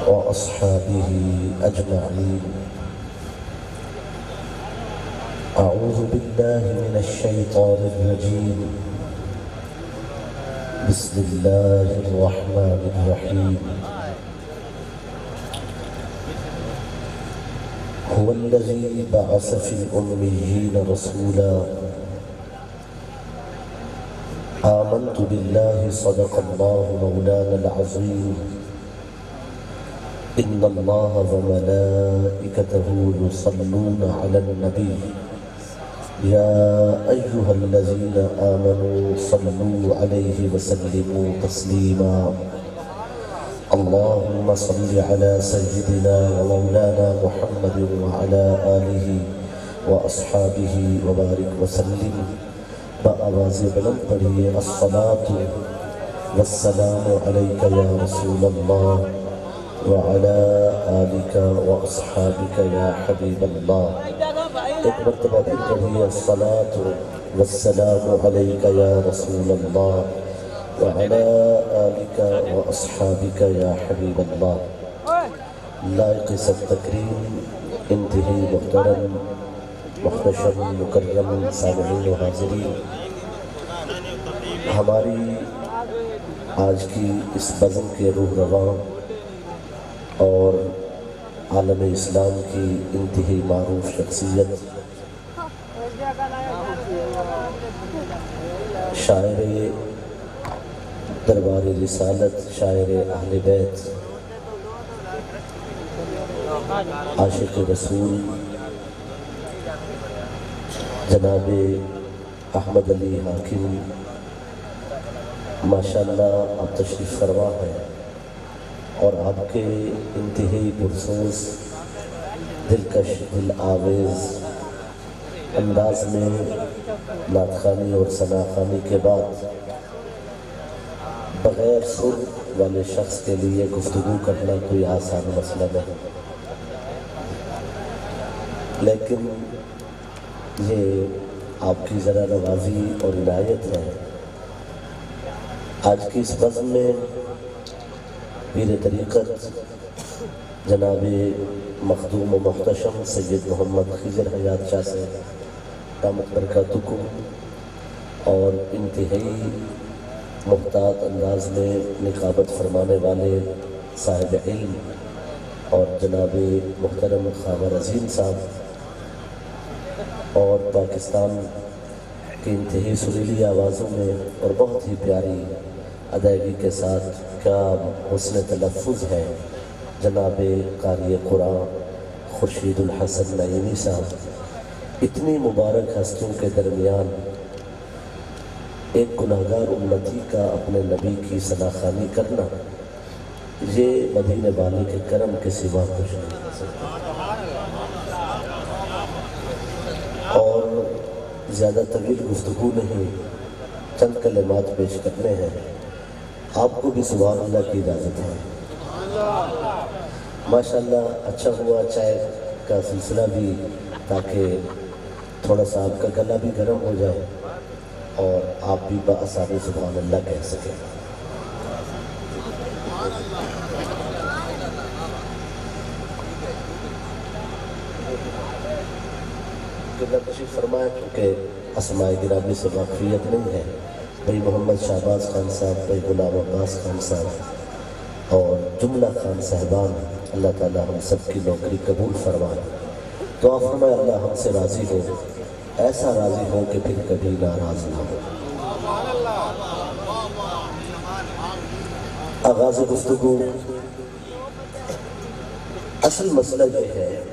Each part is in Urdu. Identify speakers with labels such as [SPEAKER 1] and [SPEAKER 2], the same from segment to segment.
[SPEAKER 1] وأصحابه أجمعين. أعوذ بالله من الشيطان الرجيم. بسم الله الرحمن الرحيم. هو الذي بعث في الأميين رسولا آمنت بالله صدق الله مولانا العظيم. إن الله وملائكته يصلون على النبي يا أيها الذين آمنوا صلوا عليه وسلموا تسليما. اللهم صل على سيدنا ومولانا محمد وعلى آله وأصحابه وبارك وسلم. بآواز بلند پڑھیے الصلاة والسلام عليك يا رسول الله وعلى آلك وأصحابك يا حبيب الله. ایک مرتبہ پھر پڑھیے الصلاة والسلام عليك يا رسول الله وعلى آلك وأصحابك يا حبيب الله. لائق سب تکریم انتہائی محترم محتشم مکرم سامعین و حاضرین، ہماری آج کی اس بزم کے روح رواں اور عالم اسلام کی انتہائی معروف شخصیت شاعر دربار رسالت، شاعر اہل بیت، عاشق رسول جناب احمد علی حاکم ماشاءاللہ آپ تشریف فرما ہیں اور آپ کے انتہائی پرسوز دلکش دل آویز انداز میں نعت خوانی اور ثنا خوانی کے بعد بغیر سر والے شخص کے لیے گفتگو کرنا کوئی آسان مسئلہ نہیں، لیکن یہ آپ کی ذرا نوازی اور عنایت ہے۔ آج کی اس بزم میں پیر طریقت جناب مخدوم و محتشم سید محمد خضر حیات شاہ سے دامت برکاتکم اور انتہائی محتاط انداز میں نقابت فرمانے والے صاحب علم اور جناب محترم خاور عظیم صاحب اور پاکستان کی انتہائی سریلی آوازوں میں اور بہت ہی پیاری ادائیگی کے ساتھ کیا حسن تلفظ ہے جناب قاری قرآن خورشید الحسن نعیمی صاحب۔ اتنی مبارک ہستیوں کے درمیان ایک گناہگار امتی کا اپنے نبی کی ثنا خوانی کرنا، یہ مدینے والے کے کرم کے سوا کچھ نہیں ہو سکتا۔ اور زیادہ طویل گفتگو نہیں، چند کلمات پیش کرنے ہیں۔ آپ کو بھی سبحان اللہ کی اجازت ہے۔ ماشاءاللہ اچھا ہوا چائے کا سلسلہ بھی، تاکہ تھوڑا سا آپ کا گلا بھی گرم ہو جائے اور آپ بھی بآسانی سبحان اللہ کہہ سکیں۔ قبلہ تشریف فرمائے کیونکہ اسماء گرامی سے واقفیت نہیں ہے۔ بھائی محمد شہباز خان صاحب، بھائی غلام عباس خان صاحب اور جملہ خان صاحبان، اللہ تعالی ہم سب کی نوکری قبول فرمائے۔ تو آپ فرمائے اللہ ہم سے راضی ہو، ایسا راضی ہو کہ پھر کبھی ناراض نہ ہو۔ آغاز گفتگو، اصل مسئلہ یہ ہے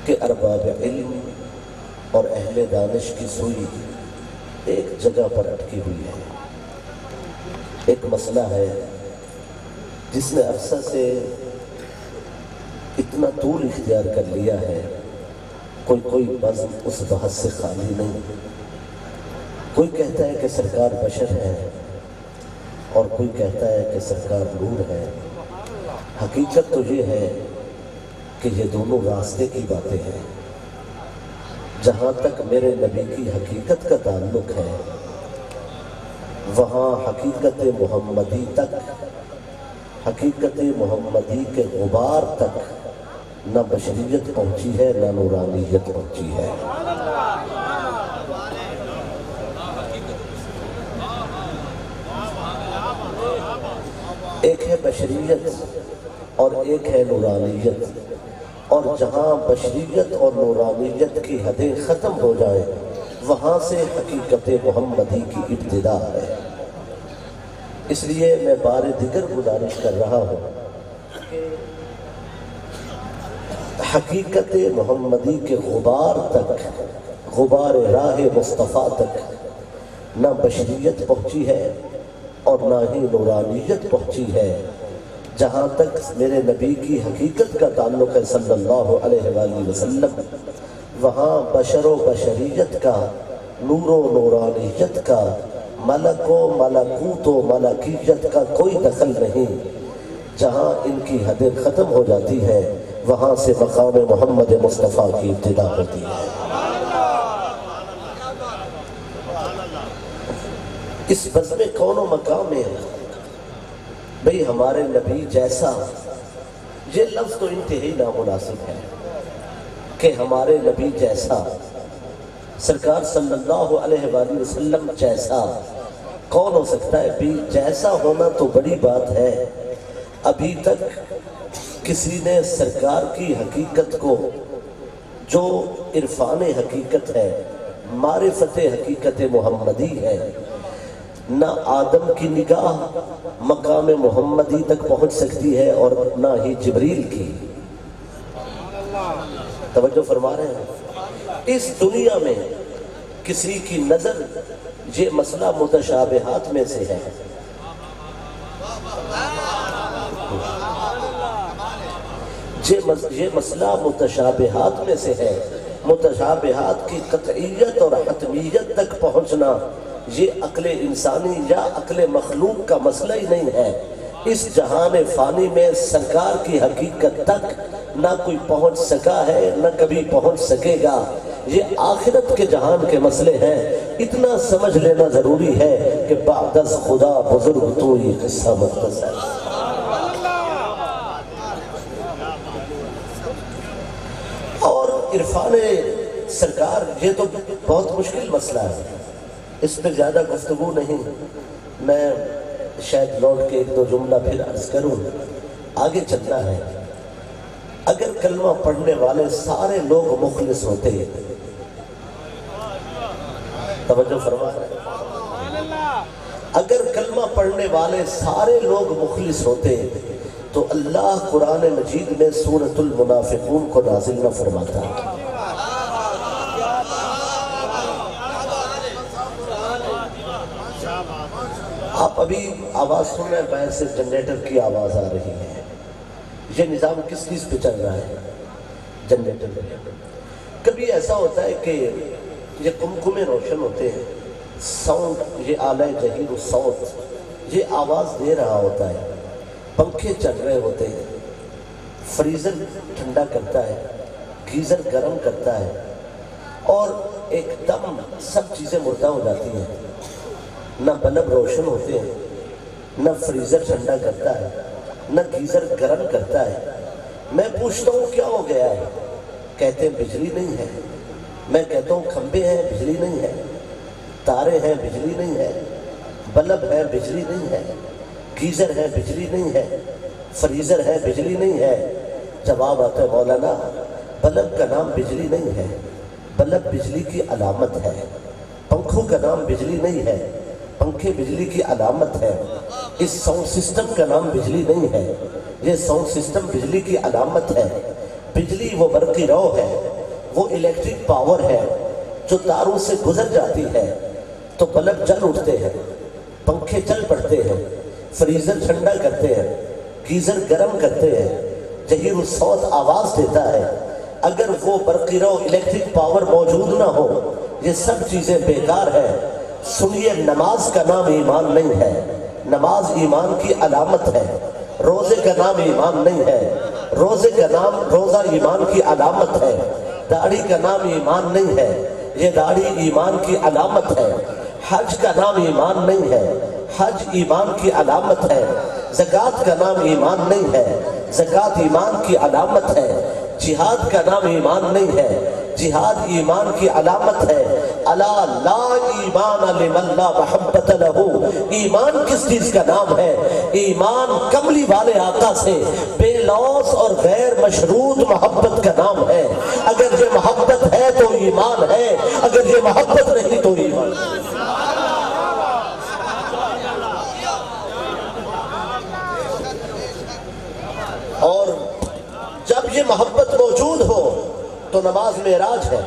[SPEAKER 1] کہ ارباب علم اور اہل دانش کی سوئی ایک جگہ پر اٹکی ہوئی ہے۔ ایک مسئلہ ہے جس نے عرصہ سے اتنا طول اختیار کر لیا ہے، کوئی بزم اس بحث سے خالی نہیں۔ کوئی کہتا ہے کہ سرکار بشر ہے اور کوئی کہتا ہے کہ سرکار نور ہے۔ حقیقت تو یہ ہے کہ یہ دونوں راستے کی باتیں ہیں۔ جہاں تک میرے نبی کی حقیقت کا تعلق ہے، وہاں حقیقت محمدی تک حقیقت محمدی کے غبار تک نہ بشریت پہنچی ہے نہ نورانیت پہنچی ہے۔ ایک ہے بشریت اور ایک ہے نورانیت، اور جہاں بشریت اور نورانیت کی حدیں ختم ہو جائیں وہاں سے حقیقت محمدی کی ابتدا ہے۔ اس لیے میں بار دیگر گزارش کر رہا ہوں کہ حقیقت محمدی کے غبار تک، غبار راہ مصطفیٰ تک نہ بشریت پہنچی ہے اور نہ ہی نورانیت پہنچی ہے۔ جہاں تک میرے نبی کی حقیقت کا تعلق ہے صلی اللہ علیہ وآلہ وسلم، وہاں بشر و بشریت کا، نور و نورانیت کا، ملک و ملکوت و ملکیت کا کوئی دخل نہیں۔ جہاں ان کی حدیں ختم ہو جاتی ہے وہاں سے مقام محمد مصطفیٰ کی ابتدا ہوتی ہے۔ اس بزم کون و مقام میں بھئی ہمارے نبی جیسا، یہ لفظ تو انتہائی نامناسب ہے کہ ہمارے نبی جیسا، سرکار صلی اللہ علیہ وآلہ وسلم جیسا کون ہو سکتا ہے؟ بھی جیسا ہونا تو بڑی بات ہے، ابھی تک کسی نے سرکار کی حقیقت کو، جو عرفان حقیقت ہے، معرفت حقیقت محمدی ہے، نہ آدم کی نگاہ مقام محمدی تک پہنچ سکتی ہے اور نہ ہی جبریل کی۔ توجہ فرما رہے ہیں؟ اس دنیا میں کسی کی نظر، یہ مسئلہ متشابہات میں سے ہے، یہ مسئلہ متشابہات میں سے ہے۔ متشابہات کی قطعیت اور حتمیت تک پہنچنا یہ عقل انسانی یا عقل مخلوق کا مسئلہ ہی نہیں ہے۔ اس جہان فانی میں سرکار کی حقیقت تک نہ کوئی پہنچ سکا ہے نہ کبھی پہنچ سکے گا۔ یہ آخرت کے جہان کے مسئلے ہیں۔ اتنا سمجھ لینا ضروری ہے کہ بعد از خدا بزرگ تو یہ قصہ مختصر۔ اور عرفان سرکار یہ تو بہت مشکل مسئلہ ہے، اس پہ زیادہ گفتگو نہیں، میں شاید لوٹ کے ایک دو جملہ پھر عرض کروں، آگے چلنا ہے۔ اگر کلمہ پڑھنے والے سارے لوگ مخلص ہوتے، توجہ فرما رہے ہیں، اگر کلمہ پڑھنے والے سارے لوگ مخلص ہوتے تو اللہ قرآن مجید میں سورۃ المنافقون کو نازل نہ فرماتا۔ آپ ابھی آواز سن رہے ہیں، باہر سے جنریٹر کی آواز آ رہی ہے۔ یہ نظام کس چیز پہ چل رہا ہے؟ جنریٹر پہ۔ کبھی ایسا ہوتا ہے کہ یہ قمقمے روشن ہوتے ہیں، ساؤنڈ، یہ آلہ جہیر الصوت یہ آواز دے رہا ہوتا ہے، پنکھے چل رہے ہوتے ہیں، فریزر ٹھنڈا کرتا ہے، گیزر گرم کرتا ہے، اور ایک دم سب چیزیں مردہ ہو جاتی ہیں، نہ بلب روشن ہوتے ہیں، نہ فریزر ٹھنڈا کرتا ہے، نہ گیزر گرم کرتا ہے۔ میں پوچھتا ہوں کیا ہو گیا ہے؟ کہتے ہیں بجلی نہیں ہے۔ میں کہتا ہوں کھمبے ہیں، بجلی نہیں ہے، تارے ہیں، بجلی نہیں ہے، بلب ہے، بجلی نہیں ہے، گیزر ہے، بجلی نہیں ہے، فریزر ہے، بجلی نہیں ہے۔ جواب آتا ہے مولانا بلب کا نام بجلی نہیں ہے، بلب بجلی کی علامت ہے، پنکھوں کا نام بجلی نہیں ہے، پنکھے بجلی کی علامت ہے، اس ساؤنڈ سسٹم کا نام بجلی نہیں ہے، یہ ساؤنڈ سسٹم بجلی کی علامت ہے۔ بجلی وہ برقی رو ہے، وہ الیکٹرک پاور ہے جو تاروں سے گزر جاتی ہے تو بلب جل اٹھتے ہیں، پنکھے چل پڑتے ہیں، فریزر ٹھنڈا کرتے ہیں، گیزر گرم کرتے ہیں، جہیر الصوت آواز دیتا ہے۔ اگر وہ برقی رو الیکٹرک پاور موجود نہ ہو یہ سب چیزیں بیکار ہیں۔ سنیے، نماز کا نام ایمان نہیں ہے، نماز ایمان کی علامت ہے۔ روزے کا نام ایمان نہیں ہے، روزے کا نام، روزہ ایمان کی علامت ہے۔ داڑھی کا نام ایمان نہیں ہے، یہ داڑھی ایمان کی علامت ہے۔ حج کا نام ایمان نہیں ہے، حج ایمان کی علامت ہے۔ زکوٰۃ کا نام ایمان نہیں ہے، زکوٰۃ ایمان کی علامت ہے۔ جہاد کا نام ایمان نہیں ہے، جہاد ایمان کی علامت ہے۔ الا لا ایمان لمن لا محبت لہ، ایمان کس چیز کا نام ہے؟ ایمان کملی والے آقا سے بے لوث اور غیر مشروط محبت کا نام ہے۔ اگر یہ محبت ہے تو ایمان ہے، اگر یہ محبت نہیں تو ایمان نہیں۔ اور جب یہ محبت موجود ہو تو نماز معراج ہے،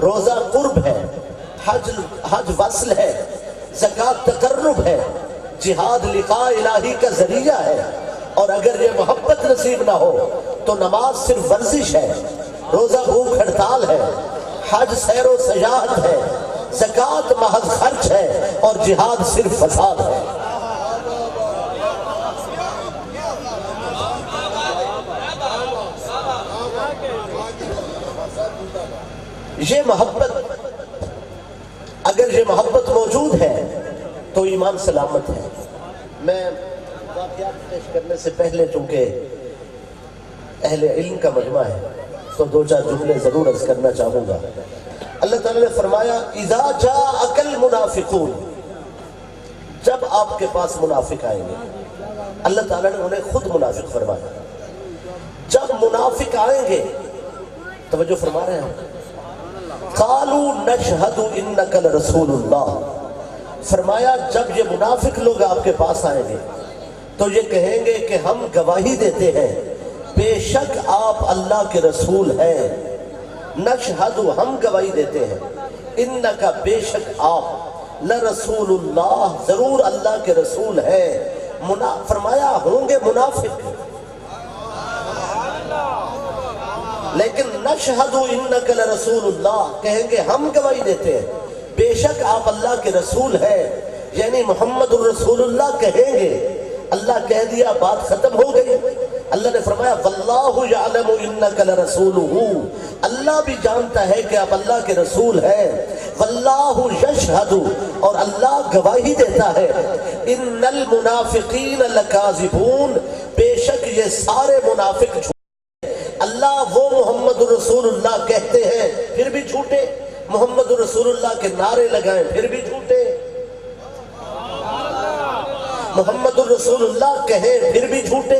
[SPEAKER 1] روزہ قرب ہے، حج وصل ہے، زکوٰۃ تقرب ہے، جہاد لقاء الہی کا ذریعہ ہے۔ اور اگر یہ محبت نصیب نہ ہو تو نماز صرف ورزش ہے، روزہ بھوک ہڑتال ہے، حج سیر و سیاحت ہے، زکوٰۃ محض خرچ ہے، اور جہاد صرف فساد ہے۔ یہ محبت، اگر یہ محبت موجود ہے تو ایمان سلامت ہے۔ میں واقعات پیش کرنے سے پہلے، چونکہ اہل علم کا مجمع ہے تو دو چار جملے ضرور عرض کرنا چاہوں گا۔ اللہ تعالیٰ نے فرمایا اذا جاءک المنافقون، جب آپ کے پاس منافق آئیں گے، اللہ تعالیٰ نے انہیں خود منافق فرمایا۔ جب منافق آئیں گے، توجہ فرما رہے ہیں، قالوا نشہد انک لرسول اللہ، فرمایا جب یہ منافق لوگ آپ کے پاس آئیں گے تو یہ کہیں گے کہ ہم گواہی دیتے ہیں بے شک آپ اللہ کے رسول ہیں۔ نشہد، ہم گواہی دیتے ہیں، انک، بے شک آپ، لرسول اللہ، ضرور اللہ کے رسول ہیں۔ فرمایا ہوں گے منافق، لیکن نشہد انک لرسول اللہ، کہیں گے ہم گواہی دیتے ہیں بے شک آپ اللہ کے رسول ہیں، یعنی محمد الرسول اللہ کہیں گے۔ اللہ کہہ دیا، بات ختم ہو گئی۔ اللہ نے فرمایا واللہ یعلم انک لرسولہ، اللہ بھی جانتا ہے کہ آپ اللہ کے رسول ہیں۔ واللہ یشہد، اور اللہ گواہی دیتا ہے، ان المنافقین لکاذبون، بے شک یہ سارے منافق جھوٹے۔ اللہ وہ محمد رسول اللہ کہتے ہیں پھر بھی جھوٹے، محمد رسول اللہ کے نعرے لگائیں پھر بھی جھوٹے، محمد رسول اللہ کہیں پھر بھی جھوٹے،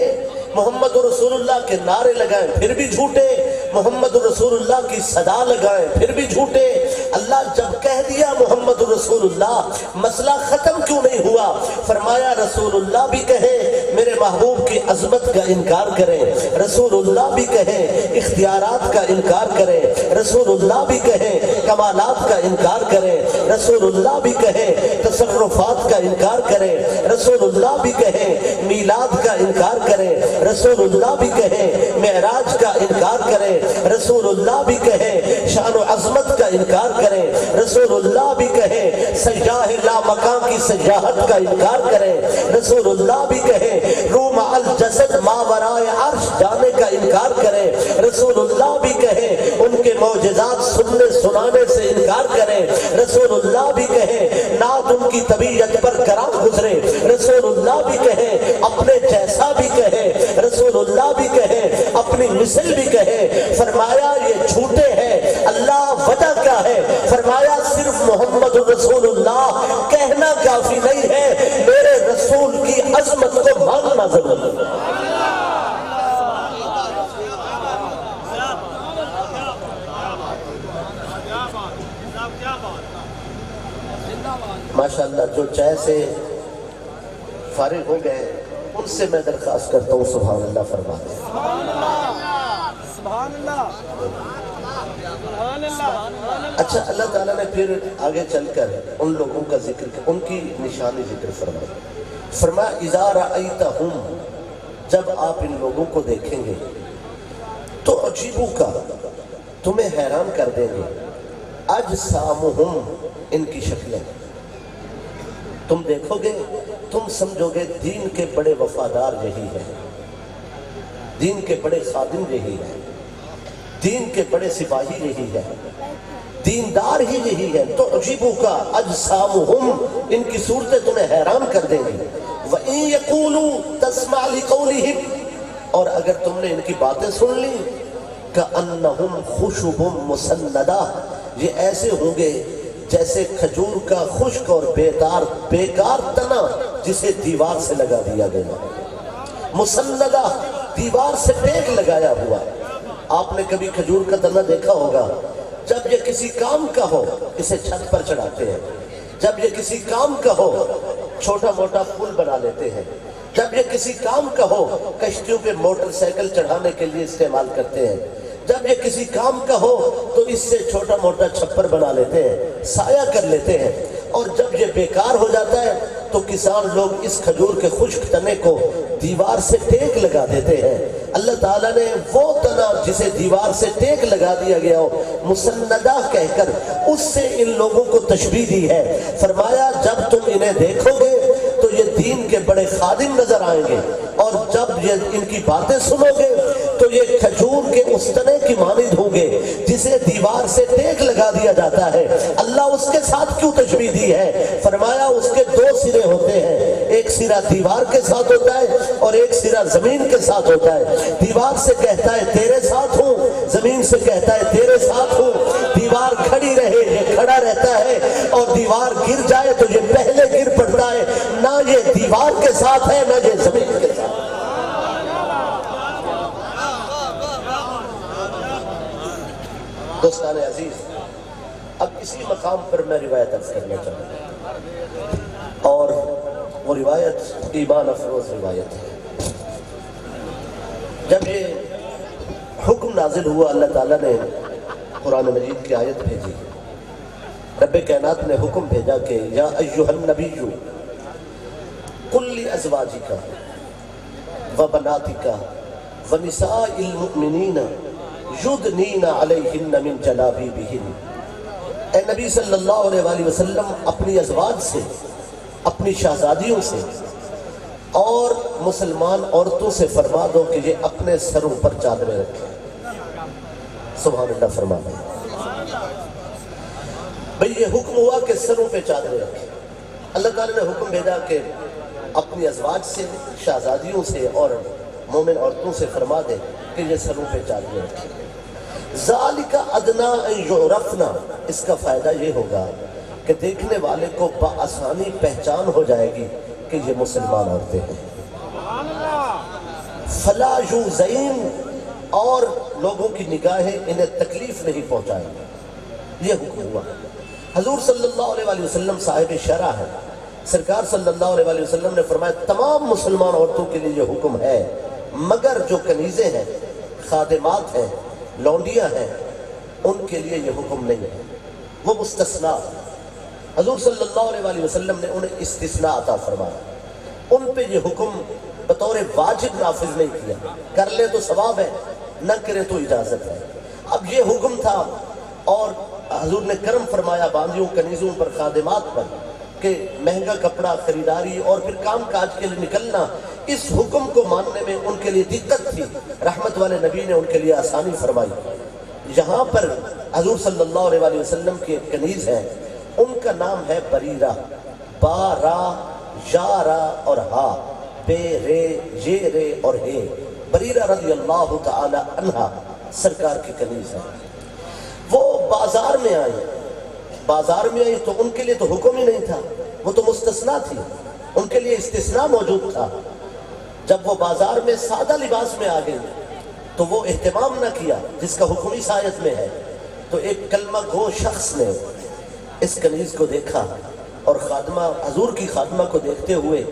[SPEAKER 1] محمد رسول اللہ کے نعرے لگائیں پھر بھی جھوٹے، محمد رسول اللہ کی صدا لگائیں پھر بھی جھوٹے۔ اللہ جب کہہ دیا محمد رسول اللہ، مسئلہ ختم کیوں نہیں ہوا؟ فرمایا رسول اللہ بھی کہیں میرے محبوب کی عظمت کا انکار کریں، رسول اللہ بھی کہیں اختیارات کا انکار کریں، رسول اللہ بھی کہیں کمالات کا انکار کریں، رسول اللہ بھی کہیں تصرفات کا انکار کریں، رسول اللہ بھی کہیں میلاد کا انکار کریں، رسول اللہ بھی کہیں معراج کا انکار کریں، رسول اللہ بھی کہیں شان و عظمت کا انکار کریں، رسول اللہ بھی کہیں سیاح لا مکان کی سیاحت کا انکار کریں، رسول اللہ بھی کہیں روح مع الجسد ما ورائے عرش جانے کا انکار کریں، رسول اللہ بھی کہیں ان کے معجزات سننے سنانے سے انکار کریں، رسول اللہ بھی کہیں نعت ان کی طبیعت پر کرام گزرے، رسول اللہ بھی کہیں اپنے جیسا بھی کہیں، رسول اللہ بھی کہیں اپنی مثل بھی کہیں۔ فرمایا یہ جھوٹے ہیں۔ اللہ وجہ کیا ہے؟ فرمایا صرف محمد رسول اللہ کہنا کافی نہیں ہے، میرے رسول کی عظمت کو ماننا ضرورت ہے۔ ماشاءاللہ جو چائے سے فارغ ہو گئے ان سے میں درخواست کرتا ہوں سبحان اللہ فرما دیں۔ اچھا، اللہ تعالیٰ نے پھر آگے چل کر ان لوگوں کا ذکر، ان کی نشانی ذکر فرمایا اذا رأیتہم، جب آپ ان لوگوں کو دیکھیں گے تو عجیبوں کا، تمہیں حیران کر دیں گے، اجسامہم، ان کی شکلیں تم دیکھو گے، تم سمجھو گے دین کے بڑے وفادار یہی ہیں، دین کے بڑے خادم یہی ہیں، دین کے بڑے سپاہی یہی ہیں، دیندار ہی یہی ہے۔ تو عجیبوں کا اجسامہم، ان کی صورتیں تمہیں حیران کر دیں گی۔ وَإِن يَقُولُوا تسمع لقولہم، اور اگر تم نے ان کی باتیں سن لی، کأنہم خشب مسندہ، یہ ایسے ہوں گے جیسے کھجور کا خشک اور بیکار تنا جسے دیوار سے لگا دیا گیا، مسندہ، دیوار سے ٹیک لگایا ہوا۔ آپ نے کبھی کھجور کا تنا دیکھا ہوگا، جب یہ کسی کام کا ہو اسے چھت پر چڑھاتے ہیں، جب یہ کسی کام کا ہو چھوٹا موٹا پل بنا لیتے ہیں، جب یہ کسی کام کا ہو کشتیوں پہ موٹر سائیکل چڑھانے کے لیے استعمال کرتے ہیں، جب یہ کسی کام کا ہو تو اس سے چھوٹا موٹا چھپر بنا لیتے ہیں، سایہ کر لیتے ہیں، اور جب یہ بیکار ہو جاتا ہے تو کسان لوگ اس کھجور کے خشک تنے کو دیوار سے ٹیک لگا دیتے ہیں۔ اللہ تعالیٰ نے وہ تنا جسے دیوار سے ٹیک لگا دیا گیا ہو مسندہ کہہ کر اس سے ان لوگوں کو تشبیہ دی ہے۔ فرمایا جب تم انہیں دیکھو گے تو یہ دین کے بڑے خادم نظر آئیں گے، اور جب یہ ان کی باتیں سنو گے تو یہ کھجور کے اس تنے کی مانند ہوں گے جسے دیوار سے ٹیک لگا دیا جاتا ہے۔ اللہ اس کے ساتھ کیوں تشبیہ دی ہے؟ فرمایا اس کے دو سرے ہوتے ہیں، ایک سرا دیوار کے ساتھ ہوتا ہے اور ایک سرا زمین کے ساتھ ہوتا ہے۔ دیوار سے کہتا ہے تیرے ساتھ ہوں، زمین سے کہتا ہے تیرے ساتھ ہوں۔ دیوار کھڑی رہے یہ کھڑا رہتا ہے، اور دیوار گر جائے تو یہ پہلے گر پڑتا ہے، نہ یہ دیوار کے ساتھ ہے نہ یہ زمین کے ساتھ۔ دوستان عزیز، اب اسی مقام پر میں روایت عرض کرنا چاہوں گا، اور وہ روایت ایمان افروز روایت ہے۔ جب یہ حکم نازل ہوا، اللہ تعالیٰ نے قرآن مجید کی آیت بھیجی، رب کائنات نے حکم بھیجا کہ یا ایھا النبی قل لازواجک وبناتک ونساء المؤمنین یدنین علیہن من جلابیبہن۔ اے نبی صلی اللہ علیہ وآلہ وسلم اپنی ازواج سے، اپنی شہزادیوں سے اور مسلمان عورتوں سے فرما دو کہ یہ اپنے سروں پر چادریں رکھیں۔ سبحان اللہ فرما دیں بھئی، یہ حکم ہوا کہ سروں پہ چادریں رکھیں۔ اللہ تعالیٰ نے حکم بھیجا کہ اپنی ازواج سے، شہزادیوں سے اور مومن عورتوں سے فرما دیں کہ یہ سروں پہ چادریں رکھیں۔ ذالک ادنیٰ ان یعرفن، اس کا فائدہ یہ ہوگا کہ دیکھنے والے کو بآسانی پہچان ہو جائے گی کہ یہ مسلمان عورتیں ہیں۔ فلا یؤذین، اور لوگوں کی نگاہیں انہیں تکلیف نہیں پہنچائیں گی۔ یہ حکم ہوا۔ حضور صلی اللہ علیہ وآلہ وسلم صاحب شرع ہے، سرکار صلی اللہ علیہ وآلہ وسلم نے فرمایا تمام مسلمان عورتوں کے لیے یہ حکم ہے، مگر جو کنیزیں ہیں، خادمات ہیں، لونڈیاں ہیں، ان کے لیے یہ حکم نہیں ہے، وہ مستثنیٰ۔ حضور صلی اللہ علیہ وآلہ وسلم نے انہیں استثناء عطا فرمایا، ان پہ یہ حکم بطور واجب نافذ نہیں کیا، کر لے تو ثواب ہے، نہ کرے تو اجازت ہے۔ اب یہ حکم تھا، اور حضور نے کرم فرمایا باندیوں، کنیزوں پر، خادمات پر، کہ مہنگا کپڑا خریداری اور پھر کام کاج کے لیے نکلنا، اس حکم کو ماننے میں ان کے لیے دقت تھی، رحمت والے نبی نے ان کے لیے آسانی فرمائی۔ یہاں پر حضور صلی اللہ علیہ وآلہ وسلم کی ایک کنیز ہے، ان کا نام ہے بریرہ، با را یا را اور ہا، بے رے یہ رے اور ہے، بریرہ رضی اللہ تعالی عنہا سرکار کی کنیز ہے۔ وہ بازار میں آئی تو ان کے لیے تو حکم ہی نہیں تھا، وہ تو مستثنیٰ تھی، ان کے لیے استثناء موجود تھا۔ جب وہ بازار میں سادہ لباس میں آ گئی تو وہ اہتمام نہ کیا جس کا حکم اس آیت میں ہے، تو ایک کلمہ گو شخص نے اس کنیز کو دیکھا اور خادمہ، حضور کی خادمہ کو دیکھتے ہوئے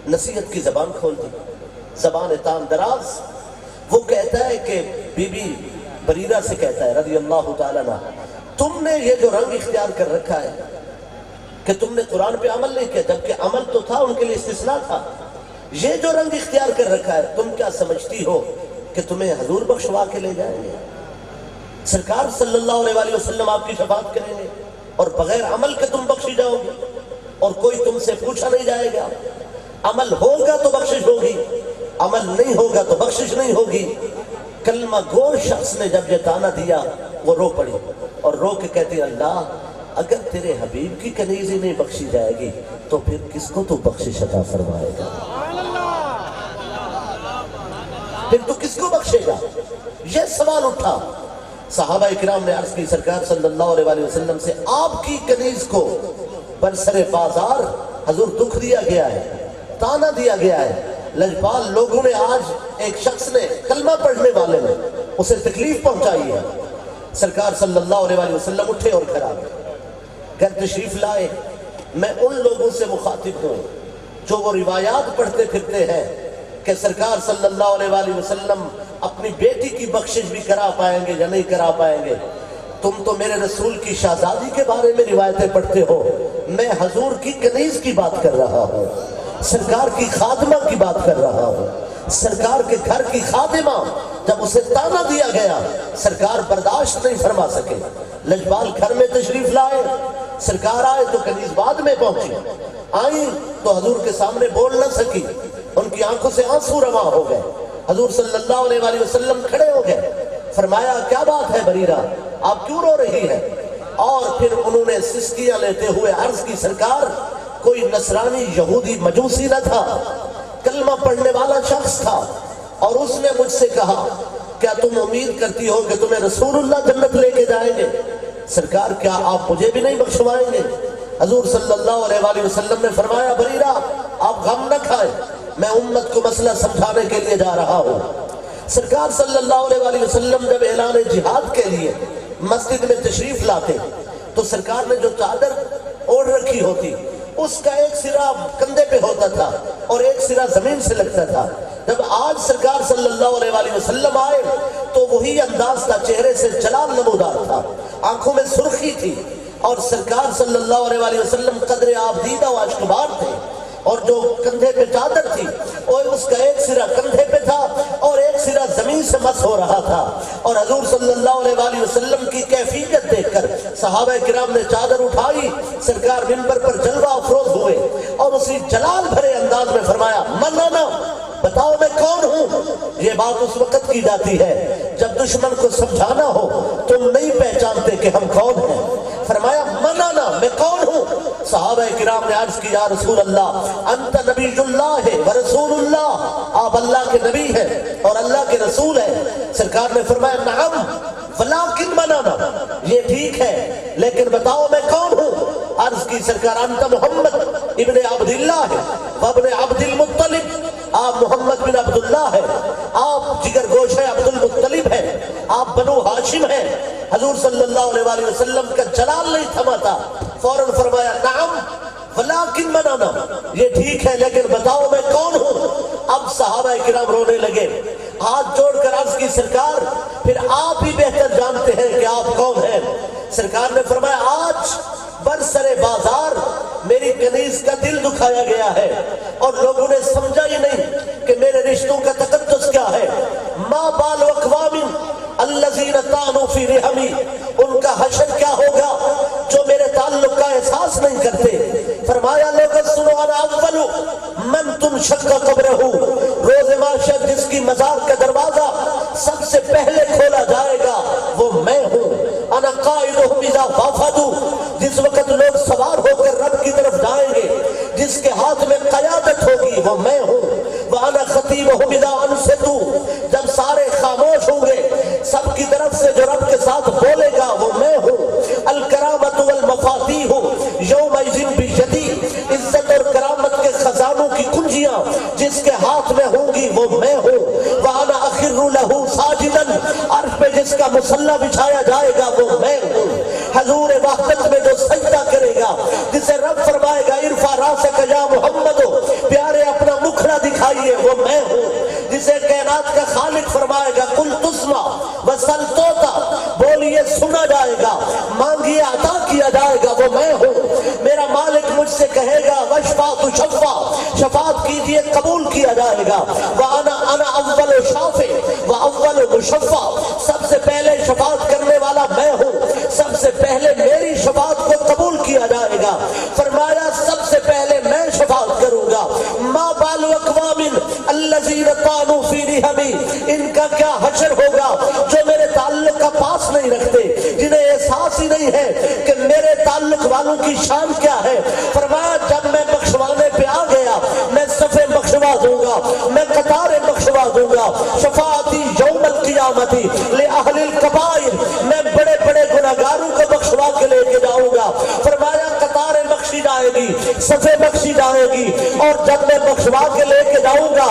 [SPEAKER 1] نصیحت کی زبان کھول دی، زبان تام دراز۔ وہ کہتا ہے کہ بی بی بریرہ سے کہتا ہے رضی اللہ تعالیٰ عنہ، تم نے یہ جو رنگ اختیار کر رکھا ہے کہ تم نے قرآن پہ عمل نہیں کیا، جبکہ عمل تو تھا، ان کے لیے استثناء تھا، یہ جو رنگ اختیار کر رکھا ہے تم کیا سمجھتی ہو کہ تمہیں حضور بخشوا کے لے جائیں گے؟ سرکار صلی اللہ علیہ وآلہ وسلم آپ کی شفاعت کریں گے اور بغیر عمل کے تم بخشی جاؤ گے، اور کوئی تم سے پوچھا نہیں جائے گا؟ عمل ہوگا تو بخشش ہوگی، عمل نہیں ہوگا تو بخشش نہیں ہوگی۔ کلمہ گو شخص نے جب یہ تانا دیا وہ رو پڑی اور رو کے کہتی اللہ اگر تیرے حبیب کی کنیز ہی نہیں بخشی جائے گی تو پھر کس کو تو بخشش عطا فرمائے گا؟ پھر تو کس کو بخشے گا؟ یہ سوال اٹھا۔ صحابہ اکرام نے عرض کی سرکار صلی اللہ علیہ وسلم سے آپ کی کنیز کو برسر بازار حضور دکھ دیا گیا ہے، تانا دیا گیا ہے، لجپال لوگوں نے آج ایک شخص نے کلمہ پڑھنے والے نے اسے تکلیف پہنچائی ہے۔ سرکار صلی اللہ علیہ وسلم اٹھے اور کھڑا گئے، گھر تشریف لائے۔ میں ان لوگوں سے مخاطب ہوں جو وہ روایات پڑھتے پھرتے ہیں کہ سرکار صلی اللہ علیہ وسلم اپنی بیٹی کی بخشش بھی کرا پائیں گے یا نہیں کرا پائیں گے۔ تم تو میرے رسول کی شہزادی کے بارے میں روایتیں پڑھتے ہو، میں حضور کی کنیز کی بات کر رہا ہوں، سرکار کی خادمہ کی بات کر رہا ہوں۔ سرکار کے گھر کی خادمہ جب اسے تانا دیا گیا، سرکار برداشت نہیں فرما سکے، لجپال گھر میں تشریف لائے۔ سرکار آئے تو کنیز بعد میں پہنچی، آئی تو حضور کے سامنے بول نہ سکی، ان کی آنکھوں سے آنسو رواں ہو گئے۔ حضور صلی اللہ علیہ وسلم کھڑے ہو گئے، فرمایا کیا بات ہے بریرہ، آپ کیوں رو رہی ہے؟ اور پھر انہوں نے سسکیاں لیتے ہوئے عرض کی سرکار کوئی نصرانی یہودی مجوسی نہ تھا، کلمہ پڑھنے والا شخص تھا، اور اس نے مجھ سے کہا کیا تم امید کرتی ہو کہ تمہیں رسول اللہ جنت لے کے جائیں گے؟ سرکار کیا آپ مجھے بھی نہیں بخشوائیں گے؟ حضور صلی اللہ علیہ وسلم نے فرمایا بریرہ آپ غم نہ کھائیں، میں امت کو مسئلہ سمجھانے کے لیے جا رہا ہوں۔ سرکار صلی اللہ علیہ وسلم جب اعلان جہاد کے لیے مسجد میں تشریف لاتے تو سرکار نے جو چادر اوڑھ رکھی ہوتی اس کا ایک سرا کندھے پہ ہوتا تھا اور ایک سرا زمین سے لگتا تھا۔ جب آج سرکار صلی اللہ علیہ وسلم آئے تو وہی انداز تھا، چہرے سے جلال نمودار تھا، آنکھوں میں سرخی تھی، اور سرکار صلی اللہ علیہ وسلم قدر آبدیدہ و اشکبار تھے، اور جو کندھے پہ چادر تھی اور اس کا ایک سرا کندھے پہ تھا اور ایک سرا زمین سے مس ہو رہا تھا۔ اور حضور صلی اللہ علیہ وسلم کی کیفیت دیکھ کر صحابہ کرام نے چادر اٹھائی، سرکار منبر پر جلوہ افروز ہوئے اور اسی جلال بھرے انداز میں فرمایا مولانا بتاؤ میں کون ہوں؟ یہ بات اس وقت کی جاتی ہے جب دشمن کو سمجھانا ہو، تم نہیں پہچانتے کہ ہم کون ہیں۔ فرمایا مولانا میں کون ہوں؟ صحابہ کرام نے عرض کی یا رسول اللہ انت نبی اللہ و رسول اللہ، آپ اللہ کے نبی ہیں اور اللہ کے رسول ہیں۔ سرکار نے فرمایا نعم ولیکن مولانا یہ ٹھیک ہے لیکن بتاؤ میں کون ہوں؟ عرض کی سرکار انت محمد ابن عبداللہ ہے وابن عبد المطلب، آپ محمد بن عبداللہ ہے، آپ جگر گوش ہے عبد المطلب ہے، آپ بنو ہاشم ہیں۔ حضور صلی اللہ علیہ وسلم کا جلال نہیں تھما تھا، فوراً فرمایا نعم ولیکن مولانا یہ ٹھیک ہے لیکن بتاؤ میں کون ہوں؟ اب صحابہ کرام رونے لگے، ہاتھ جوڑ کر عرض کی سرکار پھر آپ ہی بہتر جانتے ہیں کہ آپ کون ہیں۔ سرکار نے فرمایا آج برسر بازار میری کنیز کا دل دکھایا گیا ہے اور لوگوں نے سمجھا ہی نہیں کہ میرے رشتوں کا تقدس کیا ہے۔ ما بال اقوام الذین طعنوا فی رحمی، ان کا حشر کیا ہوگا جو میرے تعلق کا احساس نہیں کرتے۔ فرمایا لوگ سنو انا اول من تنشق قبرہ، روز محشر جس کی مزار کا دروازہ سب سے پہلے کھولا جائے گا وہ میں ہوں۔ انا قائدہم اذا وافدوا، جس وقت لوگ سوار ہو کر رب کی طرف جائیں گے جس کے ہاتھ میں قیادت ہوگی وہ میں ہوں۔ وَأَنَا خَطِيبُهُمْ إِذَا أَنصَتُوا، جب سارے خاموش ہوں گے سب کی طرف سے جو رب کے ساتھ بولے گا وہ میں ہوں۔ الکرامۃ والمفاتیح یومئذ بیدی، عزت اور کرامت کے خزانوں کی کنجیاں جس کے ہاتھ میں ہوں گی وہ میں ہوں۔ وَأَنَا أَخِرُّ لَهُ سَاجِدًا، عرش پہ جس کا مصلی بچھایا جائے گا وہ میں ہوں۔ حضور وحدت میں جو سجدہ کرے گا جسے رب فرمائے گا ارفع راسک یا محمد، پیارے اپنا مکھڑا دکھائیے وہ میں ہوں۔ جسے کائنات کا خالق فرمائے گا قل تسمع وسل توتا، بولیے سنا جائے گا، مانگیے عطا کیا جائے گا وہ میں ہوں۔ میرا مالک مجھ سے کہے گا وشفا تشفع، شفاعت کیجئے قبول کیا جائے گا۔ انا اول شافع و اول مشفع، سب سے پہلے شفاعت کرنے والا میں ہوں، سب سے پہلے میری شفاعت کو قبول کیا جائے گا۔ فرمایا سب سے پہلے میں شفاعت کروں گا۔ ما بال اقوام الذین طعنوا فی رحمی، ان کا کیا حشر ہوگا جو میرے تعلق کا پاس نہیں رکھتے، جنہیں احساس ہی نہیں ہے کہ میرے تعلق والوں کی شان کیا ہے۔ فرمایا جب میں بخشوانے پہ آ گیا میں صفیں بخشوا دوں گا، میں قطاریں بخشوا دوں گا، شفاعت اور جب میں بخشوا کے لے کے جاؤں گا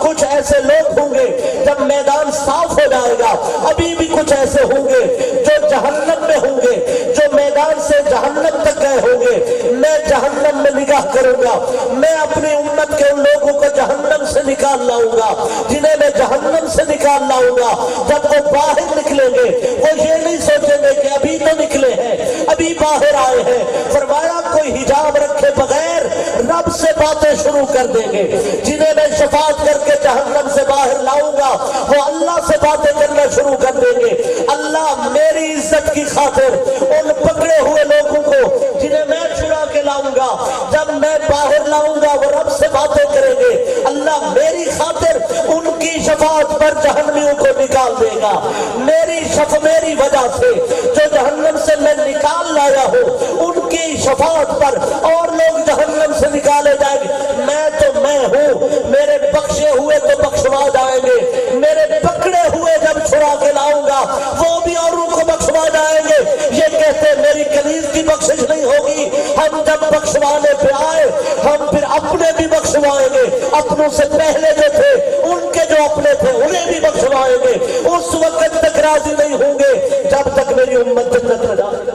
[SPEAKER 1] کچھ ایسے لوگ ہوں گے جب میدان صاف ہو جائے گا ابھی بھی کچھ ایسے ہوں گے جو جہنم میں ہوں گے، جو میدان سے جہنم تک گئے ہوں گے۔ میں جہنم میں نگاہ کروں گا، میں اپنی امت کے ان لوگوں کو جہنم سے نکال لاؤں گا جنہیں میں جہنم سے نکال لاؤں گا۔ جب وہ باہر نکلیں گے وہ یہ نہیں سوچیں گے کہ ابھی تو نکلے ہیں، ابھی باہر آئے ہیں۔ فرمایا کوئی حجاب رکھے بغیر رب سے باتیں شروع کر دیں گے۔ جنہیں میں شفاعت کر کے جہنم سے باہر لاؤں گا وہ اللہ سے باتیں کرنا شروع کر دیں گے۔ اللہ میری عزت کی خاطر ان پکڑے ہوئے لوگوں کو جنہیں میں چھڑا کے لاؤں گا، جب میں باہر لاؤں گا وہ رب سے باتیں کریں گے۔ اللہ میری خاطر ان کی شفاعت پر جہنمیوں کو نکال دے گا۔ میری وجہ سے جو جہنم سے میں نکال لایا ہوں ان کی شفاعت پر اور لوگ جہنم سے نکالے جائیں گے۔ میں تو میں ہوں، میرے بخشے ہوئے تو بخشوا جائیں گے، میرے پکڑے ہوئے جب چھڑا کے لاؤں گا وہ بھی اوروں کو بخشوا جائیں گے۔ یہ کہتے میری کنیز کی بخشش نہیں ہوگی، ہم جب بخشوانے پہ آئے ہم پھر اپنے بھی بخشوائیں گے، اپنوں سے پہلے جو تھے ان کے جو اپنے تھے انہیں بھی بخشوائیں گے۔ اس وقت تک راضی نہیں ہوں گے جب تک میری امت جنت میں جائے۔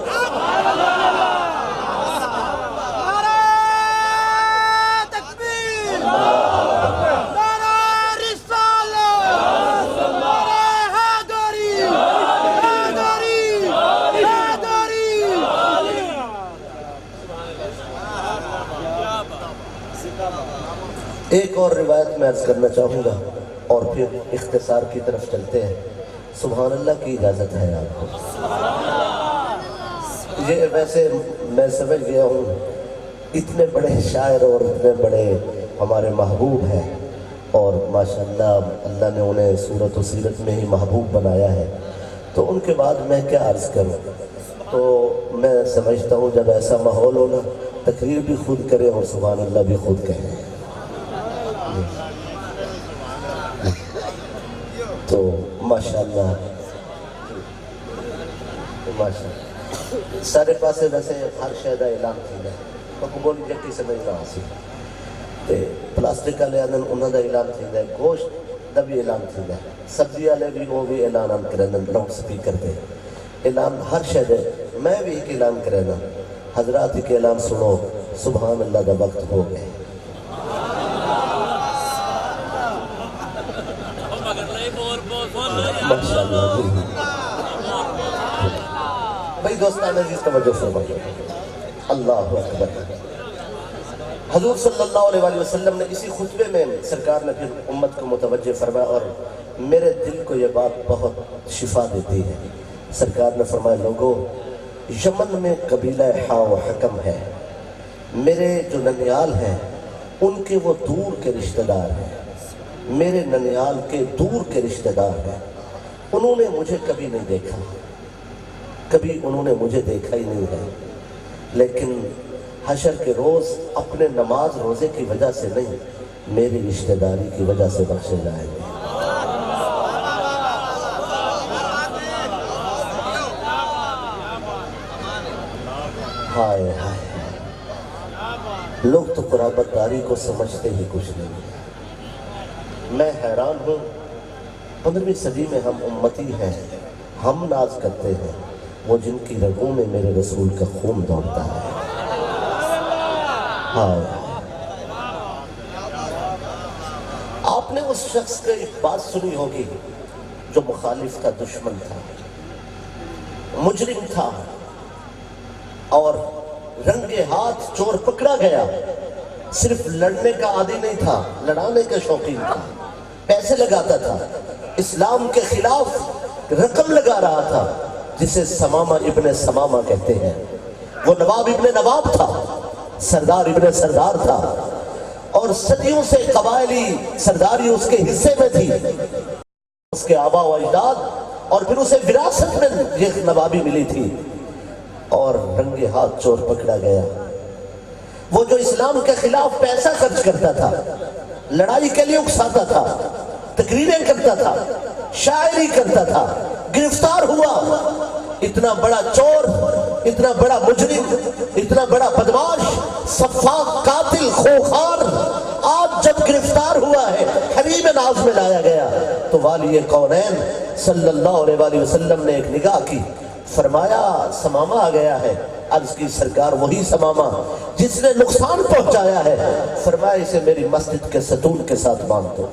[SPEAKER 1] ایک اور روایت میں عرض کرنا چاہوں گا اور پھر اختصار کی طرف چلتے ہیں۔ سبحان اللہ کی اجازت ہے آپ کو؟ یہ ویسے میں سمجھ گیا ہوں اتنے بڑے شاعر اور اتنے بڑے ہمارے محبوب ہیں اور ماشاءاللہ اللہ نے انہیں صورت و سیرت میں ہی محبوب بنایا ہے، تو ان کے بعد میں کیا عرض کروں؟ تو میں سمجھتا ہوں جب ایسا ماحول ہونا تقریر بھی خود کرے اور سبحان اللہ بھی خود کہیں۔ تو ماشاءاللہ سارے پاسے ویسے ہر شہدہ اعلان کیا تو بولی جٹی سمجھنا آسی پلاسٹک والے انہوں کا اعلان کیا، گوشت کا بھی اعلان کیا، سبزی والے بھی وہ بھی اعلان کریں لاؤڈ سپیکر پہ اعلان ہر شہدے۔ میں بھی ایک اعلان کرنا، حضرات ایک اعلان سنو، سبحان اللہ کا وقت ہو گئے۔ بھائی دوستان عزیز توجہ فرمائیے، اللہ اکبر۔ حضور صلی اللہ علیہ وسلم نے اسی خطبے میں سرکار نے پھر امت کو متوجہ فرمایا اور میرے دل کو یہ بات بہت شفا دیتی ہے۔ سرکار نے فرمایا لوگوں، یمن میں قبیلہ حا و حکم ہے، میرے جو ننیال ہیں ان کے وہ دور کے رشتہ دار ہیں، میرے ننیال کے دور کے رشتہ دار ہیں، انہوں نے مجھے کبھی نہیں دیکھا، کبھی انہوں نے مجھے دیکھا ہی نہیں ہے، لیکن حشر کے روز اپنے نماز روزے کی وجہ سے نہیں میری رشتہ داری کی وجہ سے بخشے جائیں گے۔ ہائے ہائے، لوگ تو قرابت داری کو سمجھتے ہی کچھ نہیں۔ میں حیران ہوں، 15ویں صدی میں ہم امتی ہیں، ہم ناز کرتے ہیں وہ جن کی رگوں میں میرے رسول کا خون دوڑتا ہے۔ آپ نے اس شخص کی ایک بات سنی ہوگی جو مخالف تھا، دشمن تھا، مجرم تھا اور رنگے ہاتھ چور پکڑا گیا، صرف لڑنے کا عادی نہیں تھا، لڑانے کا شوقین تھا، پیسے لگاتا تھا، اسلام کے خلاف رقم لگا رہا تھا، جسے سمامہ ابن سمامہ کہتے ہیں۔ وہ نواب ابن نواب تھا، سردار ابن سردار تھا اور صدیوں سے قبائلی سرداری اس کے حصے میں تھی، اس کے آبا و اجداد، اور پھر اسے وراثت میں یہ نوابی ملی تھی اور رنگے ہاتھ چور پکڑا گیا۔ وہ جو اسلام کے خلاف پیسہ خرچ کرتا تھا، لڑائی کے لیے اکساتا تھا، تقریریں کرتا تھا، شاعری کرتا تھا، گرفتار ہوا۔ اتنا بڑا چور، اتنا بڑا مجرم، اتنا بڑا بدماش، سفاک، قاتل، خوخار آج جب گرفتار ہوا ہے، حریم ناز میں لایا گیا تو والی کونین صلی اللہ علیہ وآلہ وسلم نے ایک نگاہ کی، فرمایا سمامہ آ گیا ہے۔ عرض کی سرکار وہی سمامہ جس نے نقصان پہنچایا ہے، فرمایا اسے میری مسجد کے ستون کے ساتھ باندھ دو۔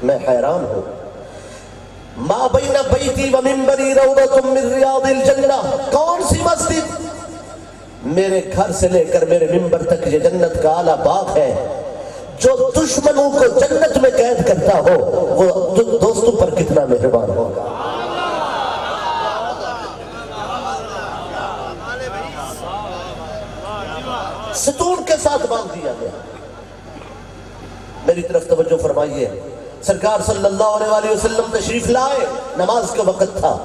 [SPEAKER 1] میں حیران ہوں، ما بین بیتی و منبری روضۃ من ریاض الجنہ، کون سی مسجد؟ میرے گھر سے لے کر میرے منبر تک یہ جنت کا اعلیٰ باغ ہے، جو دشمنوں کو جنت میں قید کرتا ہو وہ دوستوں پر کتنا مہربان ہوگا۔ ستون کے ساتھ باندھ دیا گیا۔ میری طرف توجہ فرمائیے، سرکار صلی اللہ علیہ وآلہ وسلم تشریف لائے، نماز کا وقت تھا،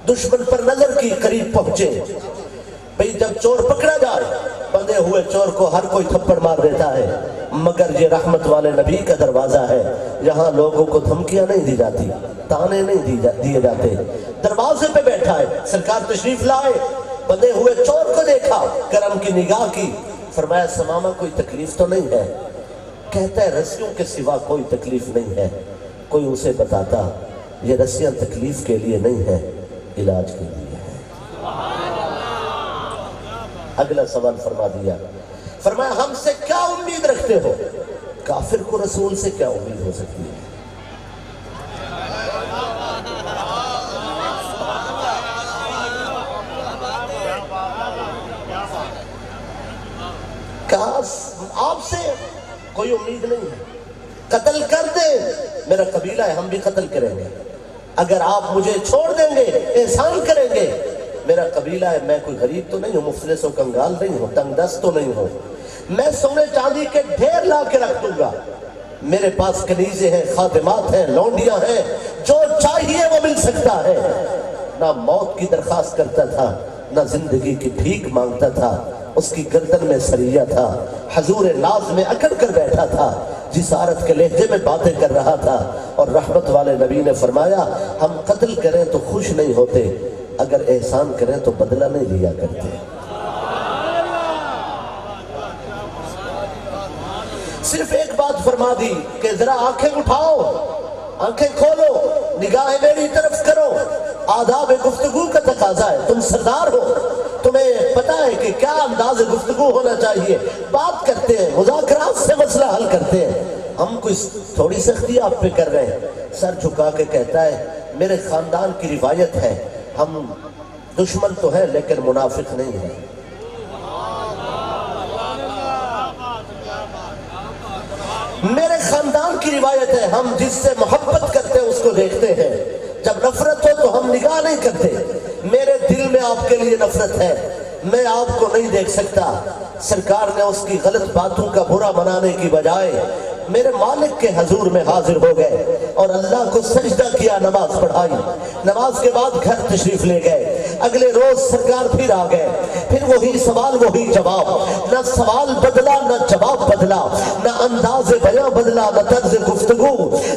[SPEAKER 1] دشمن پر نظر کی، قریب پہنچے۔ بھئی جب چور پکڑا جائے، بندھے ہوئے چور کو ہر کوئی تھپڑ مار دیتا ہے، مگر یہ رحمت والے نبی کا دروازہ ہے، یہاں لوگوں کو دھمکیاں نہیں دی جاتی، تانے نہیں دیے جاتے۔ دروازے پہ بیٹھا ہے، سرکار تشریف لائے، بندھے ہوئے چور کو دیکھا، کرم کی نگاہ کی، فرمایا سمامہ کوئی تکلیف تو نہیں ہے؟ کہتا ہے رسیوں کے سوا کوئی تکلیف نہیں ہے۔ کوئی اسے بتاتا یہ رسیاں تکلیف کے لیے نہیں ہے، علاج کے لیے ہے۔ اگلا سوال فرما دیا، فرمایا ہم سے کیا امید رکھتے ہو؟ کافر کو رسول سے کیا امید ہو سکتی ہے؟ کہا آپ سے کوئی امید نہیں ہے، قتل کر دیں میرا قبیلہ ہے، ہم بھی قتل کریں گے، اگر آپ مجھے چھوڑ دیں گے، احسان کریں گے، میرا قبیلہ ہے، میں کوئی غریب تو نہیں ہوں، مفلس و کنگال نہیں ہوں، تنگ دست تو نہیں ہوں، میں سونے چاندی کے ڈھیر لا کے رکھ دوں گا، میرے پاس کنیزیں ہیں، خادمات ہیں، لونڈیاں ہیں، جو چاہیے وہ مل سکتا ہے۔ نہ موت کی درخواست کرتا تھا، نہ زندگی کی بھیک مانگتا تھا، اس کی گردن میں سریہ تھا، حضور ناز میں اکڑ کر بیٹھا تھا، جس عورت کے لہجے میں باتیں کر رہا تھا، اور رحمت والے نبی نے فرمایا ہم قتل کریں تو خوش نہیں ہوتے، اگر احسان کریں تو بدلہ نہیں لیا کرتے۔ صرف ایک بات فرما دی کہ ذرا آنکھیں اٹھاؤ، آنکھیں کھولو، نگاہیں میری طرف کرو، آداب گفتگو کا تقاضا ہے، تم سردار ہو، تمہیں پتا ہے کہ کیا انداز گفتگو ہونا چاہیے، بات کرتے ہیں، مذاکرات سے مسئلہ حل کرتے ہیں، ہم کوئی تھوڑی سختی آپ پہ کر رہے ہیں۔ سر جھکا کے کہتا ہے میرے خاندان کی روایت ہے، ہم دشمن تو ہیں لیکن منافق نہیں ہیں۔ میرے خاندان کی روایت ہے، ہم جس سے محبت کرتے ہیں اس کو دیکھتے ہیں، جب نفرت ہو تو ہم نگاہ نہیں کرتے۔ میرے دل میں آپ کے لیے نفرت ہے، میں آپ کو نہیں دیکھ سکتا۔ سرکار نے اس کی غلط باتوں کا برا منانے کی بجائے میرے مالک کے حضور میں حاضر ہو گئے اور اللہ کو سجدہ کیا، نماز پڑھائی، نماز کے بعد گھر تشریف لے گئے۔ اگلے روز سرکار پھر آ گئے، پھر وہی سوال وہی جواب، نہ سوال بدلا نہ جواب بدلا، نہ انداز بیان بدلا نہ طرز گفتگو۔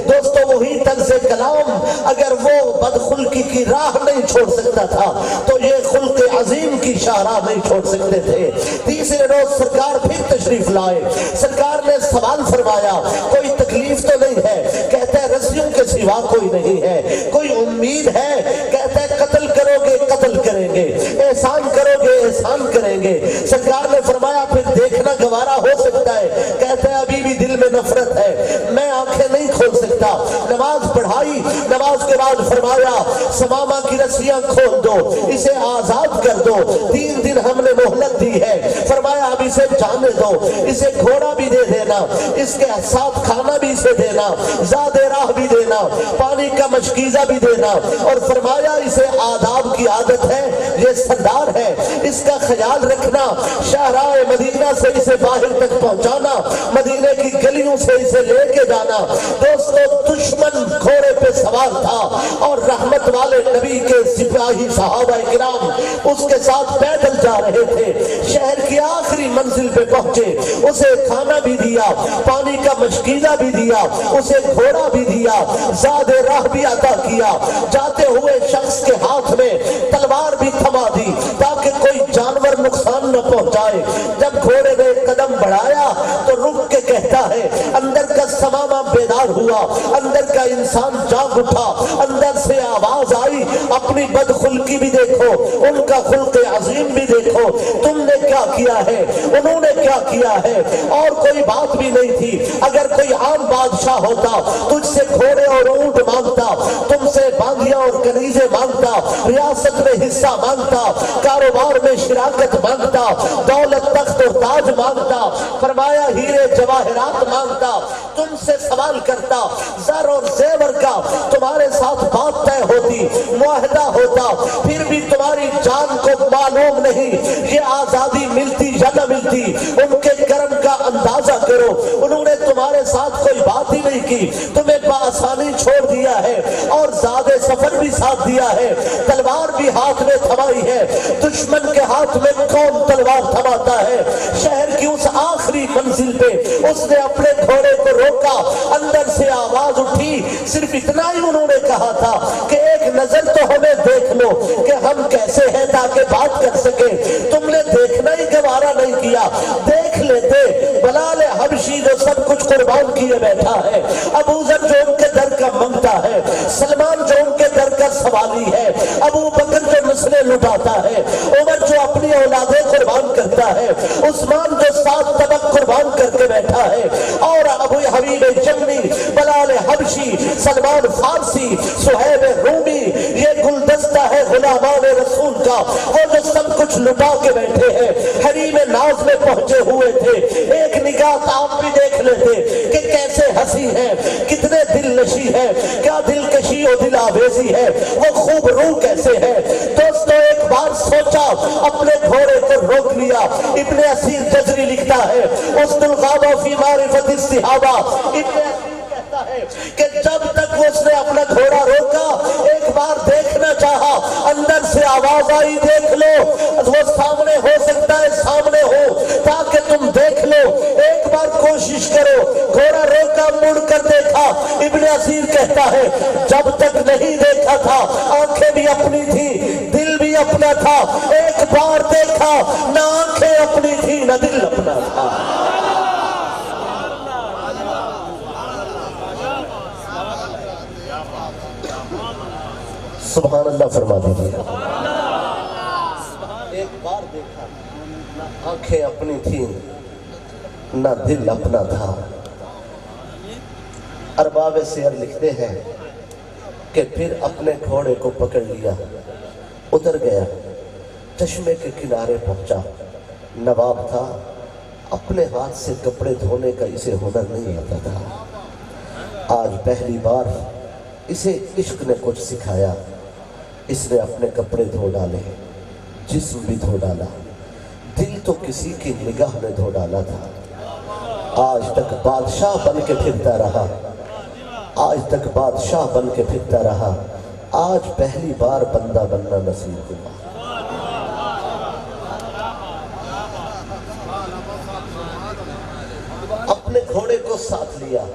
[SPEAKER 1] دوستو وہی طرز کلام، اگر وہ بدخلقی کی راہ نہیں چھوڑ سکتا تھا تو یہ خلق عظیم کی شاہراہ نہیں چھوڑ سکتے تھے۔ تیسرے روز سرکار پھر تشریف لائے، سرکار نے سوال فرمایا کوئی تکلیف تو نہیں ہے؟ کہتا ہے رسیوں کے سوا کوئی نہیں ہے۔ کوئی امید ہے؟ کہتا ہے قتل کرو گے قتل کریں گے، احسان کرو گے احسان کریں گے۔ سرکار نے فرمایا پھر دیکھنا گوارا ہو سکتا ہے؟ کہتا ہے ابھی بھی دل میں نفرت ہے، میں آنکھیں نہیں کھول سکتا۔ نماز پڑھائی، نماز کے بعد فرمایا سمامہ کی رسیاں کھول دو، اسے آزاد کر دو، 3 دن ہم نے مہلت دی ہے۔ فرمایا اب اسے جانے دو، اسے گھوڑا بھی دے دینا، اس کے ساتھ کھانا بھی اسے دینا، زاد راہ بھی دینا، پانی کا مشکیزہ بھی دینا، اور فرمایا اسے آداب کی عادت ہے، یہ سردار ہے، اس کا خیال رکھنا، شاہراہ مدینہ سے اسے باہر تک پہنچانا، مدینہ کی گلیوں سے اسے لے کے جانا۔ دوستو دشمن گھوڑے پہ سوار سوار تھا اور رحمت والے نبی کے سپاہی صحابہ کرام اس کے ساتھ پیدل جا رہے تھے، شہر کی آخری منزل پہ پہنچے، اسے کھانا بھی دیا، پانی کا مشکیزہ بھی دیا، اسے گھوڑا بھی دیا، زاد راہ بھی عطا کیا، جاتے ہوئے شخص کے ہاتھ میں تلوار بھی تھما دی تاکہ کوئی جانور نقصان نہ پہنچائے۔ جب گھوڑے نے قدم بڑھایا تو رک کے کہتا ہے، اندر کا سماما بیدار ہوا، اندر کا انسان جاگ اٹھا، اندر سے آواز آئی، اپنی بدخلقی بھی دیکھو، ان کا خلق عظیم بھی دیکھو، تم نے کیا کیا ہے، انہوں نے کیا کیا ہے۔ اور کوئی بات بھی نہیں تھی، اگر کوئی عام بادشاہ ہوتا تجھ سے گھوڑے اور اونٹ مانگتا، تم سے باندیاں اور کنیزیں مانگتا، ریاست میں حصہ مانگتا، کاروبار میں شراکت مانگتا، دولت تخت اور تاج مانگتا، فرمایا ہیرے جواہرات مانگتا، تم سے سوال کرتا، زر اور زیور کا تمہارے ساتھ بات طے ہوتی، معاہدہ ہوتا، پھر بھی تمہاری جان کو معلوم نہیں یہ آزادی ملتی یا نہ ملتی۔ ان کے کرم کا اندازہ کرو، انہوں نے تمہارے ساتھ کوئی بات ہی نہیں کی، تمہیں بآسانی چھوڑ دیا ہے اور زیادہ سفر بھی ساتھ دیا ہے، تلوار بھی ہاتھ میں تھمائی ہے۔ دشمن کے ہاتھ میں کون تلوار تھماتا ہے؟ شہر کی اس آخری منزل پہ اس نے اپنے گھوڑے کو روکا، اندر سے آواز اٹھی، صرف اتنا ہی انہوں نے کہا تھا کہ ایک نظر تو ہمیں دیکھ لو کہ ہم کیسے ہیں تاکہ بات کر سکے۔ تم نے دیکھنا ہی گوارا نہیں کیا، دیکھ لیتے بلال حبشی جو سب کچھ قربان کیے بیٹھا ہے، ابو ذر جو ان کے در کا منگتا ہے، سلمان جو ان کے در کا سوالی ہے، ابو بکر جو نسلیں لٹاتا ہے، عمر جو اپنی اولادیں قربان کرتا ہے، عثمان جو 7 طبق قربان کر کے بیٹھا ہے، اور ابو حبیب جنگی، بلال حبشی، سلمان فارسی، صہیب رومی، یہ گلدستہ ہے غلامان رسول کا، وہ جو سب کچھ لٹا کے بیٹھے ہیں، حریم ناز میں پہنچے ہوئے تھے۔ ایک نگاہ آپ بھی دیکھ لیتے کہ کیسے ہنسی ہے، کتنے دل نشی ہے، کیا دلکشی و دل آویزی ہے، وہ خوب روح کیسے ہے۔ دوستو ایک بار سوچا، اپنے گھوڑے کو روک لیا۔ ابن اسیر جزری لکھتا ہے، اس الغابہ فی معرفت الصحابہ، ابن اسیر کہتا ہے کہ جب تک اس نے اپنا گھوڑا روکا، ایک بار دیکھنا چاہا، اندر سے آواز آئی، دیکھ لو، وہ سامنے ہو سکتا ہے، سامنے ہو تاکہ تم دیکھ لو، ایک بار کوشش کرو۔ گھوڑا روکا، مڑ کر دیکھا، ابن اسیر کہتا ہے جب تک نہیں دیکھا تھا، آنکھیں بھی اپنی تھی، دل بھی اپنا تھا، ایک بار دیکھا، نہ آنکھیں اپنی تھی نہ دل اپنا تھا۔ سبحان اللہ فرما دیجیے۔ ایک بار دیکھا، نہ آنکھیں اپنی تھیں نہ دل اپنا تھا۔ ارباب سیر لکھتے ہیں کہ پھر اپنے گھوڑے کو پکڑ لیا، اتر گیا، چشمے کے کنارے پہنچا۔ نواب تھا، اپنے ہاتھ سے کپڑے دھونے کا اسے ہنر نہیں آتا تھا۔ آج پہلی بار اسے عشق نے کچھ سکھایا۔ اس نے اپنے کپڑے دھو ڈالے، جسم بھی دھو ڈالا، دل تو کسی کی نگاہ نے دھو ڈالا تھا۔ آج تک بادشاہ بن کے پھرتا رہا، آج تک بادشاہ بن کے پھرتا رہا، آج پہلی بار بندہ بننا نصیب ہوا۔ اپنے گھوڑے کو ساتھ لیا،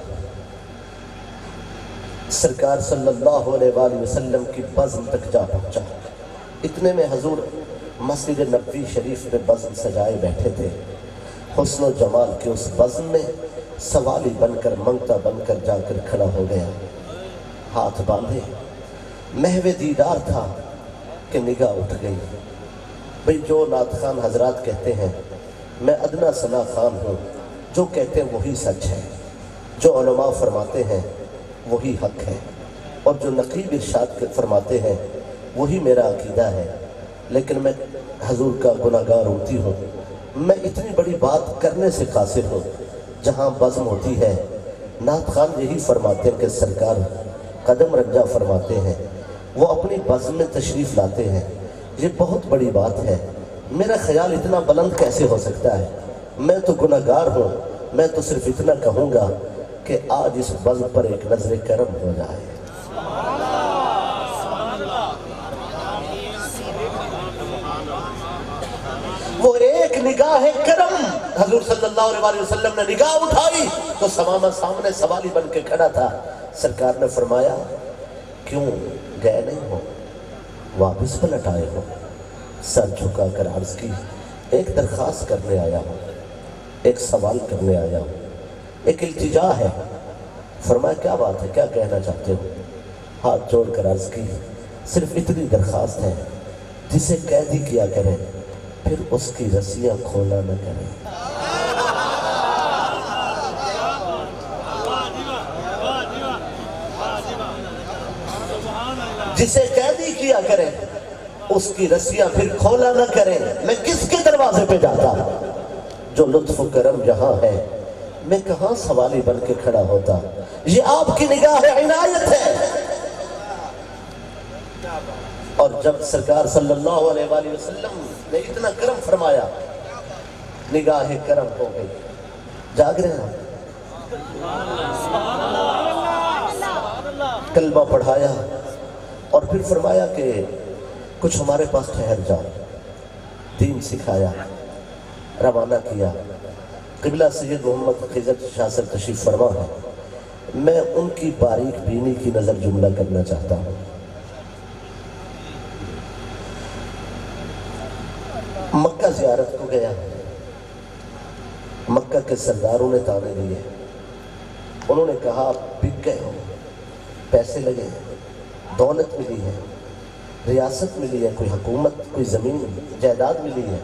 [SPEAKER 1] سرکار صلی اللہ علیہ وآلہ وسلم کی بزم تک جا پہنچا۔ اتنے میں حضور مسجد نبوی شریف میں بزم سجائے بیٹھے تھے۔ حسن و جمال کے اس بزم میں سوالی بن کر، منگتا بن کر جا کر کھڑا ہو گیا، ہاتھ باندھے، محو دیدار تھا کہ نگاہ اٹھ گئی۔ بھئی جو نعت خان حضرات کہتے ہیں، میں ادنا ثنا خان ہوں، جو کہتے ہیں وہی سچ ہے، جو علماء فرماتے ہیں وہی حق ہے، اور جو نقیب ارشاد کے فرماتے ہیں وہی میرا عقیدہ ہے۔ لیکن میں حضور کا گناہگار ہوتی ہوں، میں اتنی بڑی بات کرنے سے قاصر ہوں۔ جہاں بزم ہوتی ہے، نعت خان یہی فرماتے ہیں کہ سرکار قدم رنجا فرماتے ہیں، وہ اپنی بزم میں تشریف لاتے ہیں، یہ بہت بڑی بات ہے۔ میرا خیال اتنا بلند کیسے ہو سکتا ہے؟ میں تو گناہگار ہوں، میں تو صرف اتنا کہوں گا کہ آج اس بزم پر ایک نظر کرم ہو جائے۔ وہ ایک نگاہ کرم حضور صلی اللہ علیہ وسلم نے نگاہ اٹھائی تو سمامہ سامنے سوالی بن کے کھڑا تھا. سرکار نے فرمایا کیوں گئے نہیں ہو, واپس پلٹ آئے ہو؟ سر جھکا کر عرض کی ایک درخواست کرنے آیا ہوں, ایک سوال کرنے آیا ہوں, ایک التجا ہے. فرمایا کیا بات ہے, کیا کہنا چاہتے ہو؟ ہاتھ جوڑ کر عرض کی صرف اتنی درخواست ہے, جسے قیدی کیا کریں پھر اس کی رسیاں کھولا نہ کریں. جسے قیدی کیا کریں اس کی رسیاں پھر کھولا نہ کریں. میں کس کے دروازے پہ جاتا؟ جو لطف و کرم جہاں ہے میں کہاں سوالی بن کے کھڑا ہوتا؟ یہ آپ کی نگاہ عنایت ہے. اور جب سرکار صلی اللہ علیہ وآلہ وسلم نے اتنا کرم فرمایا, نگاہ کرم ہو گئی. جاگ رہے ہیں, کلمہ پڑھایا اور پھر فرمایا کہ کچھ ہمارے پاس ٹھہر جاؤ. دین سکھایا, روانہ کیا. قبلہ سید محمد خضر شاہ سے تشریف فرما ہے. میں ان کی باریک بینی کی نظر جملہ کرنا چاہتا ہوں. مکہ زیارت کو گیا, مکہ کے سرداروں نے تانے دیے. انہوں نے کہا بک گئے ہو, پیسے لگے, دولت ملی ہے, ریاست ملی ہے, کوئی حکومت, کوئی زمین جائیداد ملی ہے,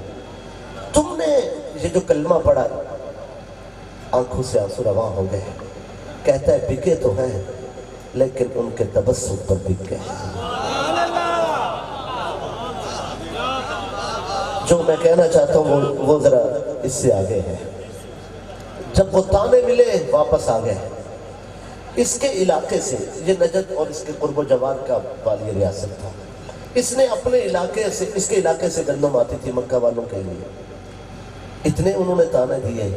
[SPEAKER 1] تم نے یہ جو کلمہ پڑھا. آنکھوں سے آنسو رواں ہو گئے. کہتا ہے بکے تو ہیں لیکن ان کے تبسم پر بک گئے. جو میں کہنا چاہتا ہوں وہ ذرا اس سے آگے ہے. جب وہ تانے ملے واپس آ گئے. اس کے علاقے سے, یہ نجد اور اس کے قرب و جوار کا والی ریاست تھا, اس نے اپنے علاقے سے, اس کے علاقے سے گندم آتی تھی مکہ والوں کے لیے. اتنے انہوں نے تانے دیے.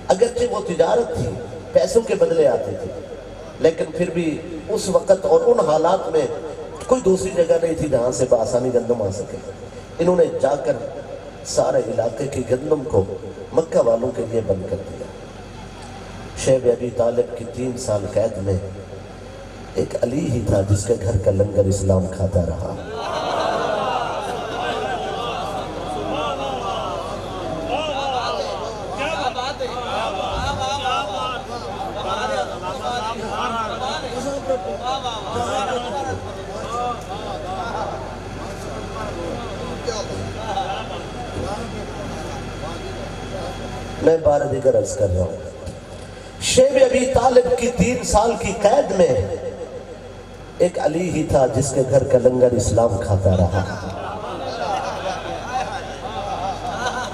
[SPEAKER 1] اگرچہ وہ تجارت تھی, پیسوں کے بدلے آتے تھے, لیکن پھر بھی اس وقت اور ان حالات میں کوئی دوسری جگہ نہیں تھی جہاں سے بآسانی گندم آ سکے. انہوں نے جا کر سارے علاقے کی گندم کو مکہ والوں کے لیے بند کر دیا. شیب ابی طالب کی 3 سال قید میں ایک علی ہی تھا جس کے گھر کا لنگر اسلام کھاتا رہا. میں بار دیگر عرض کر رہا ہوں, شیب ابی طالب کی 3 سال کی قید میں ایک علی ہی تھا جس کے گھر کا لنگر اسلام کھاتا رہا.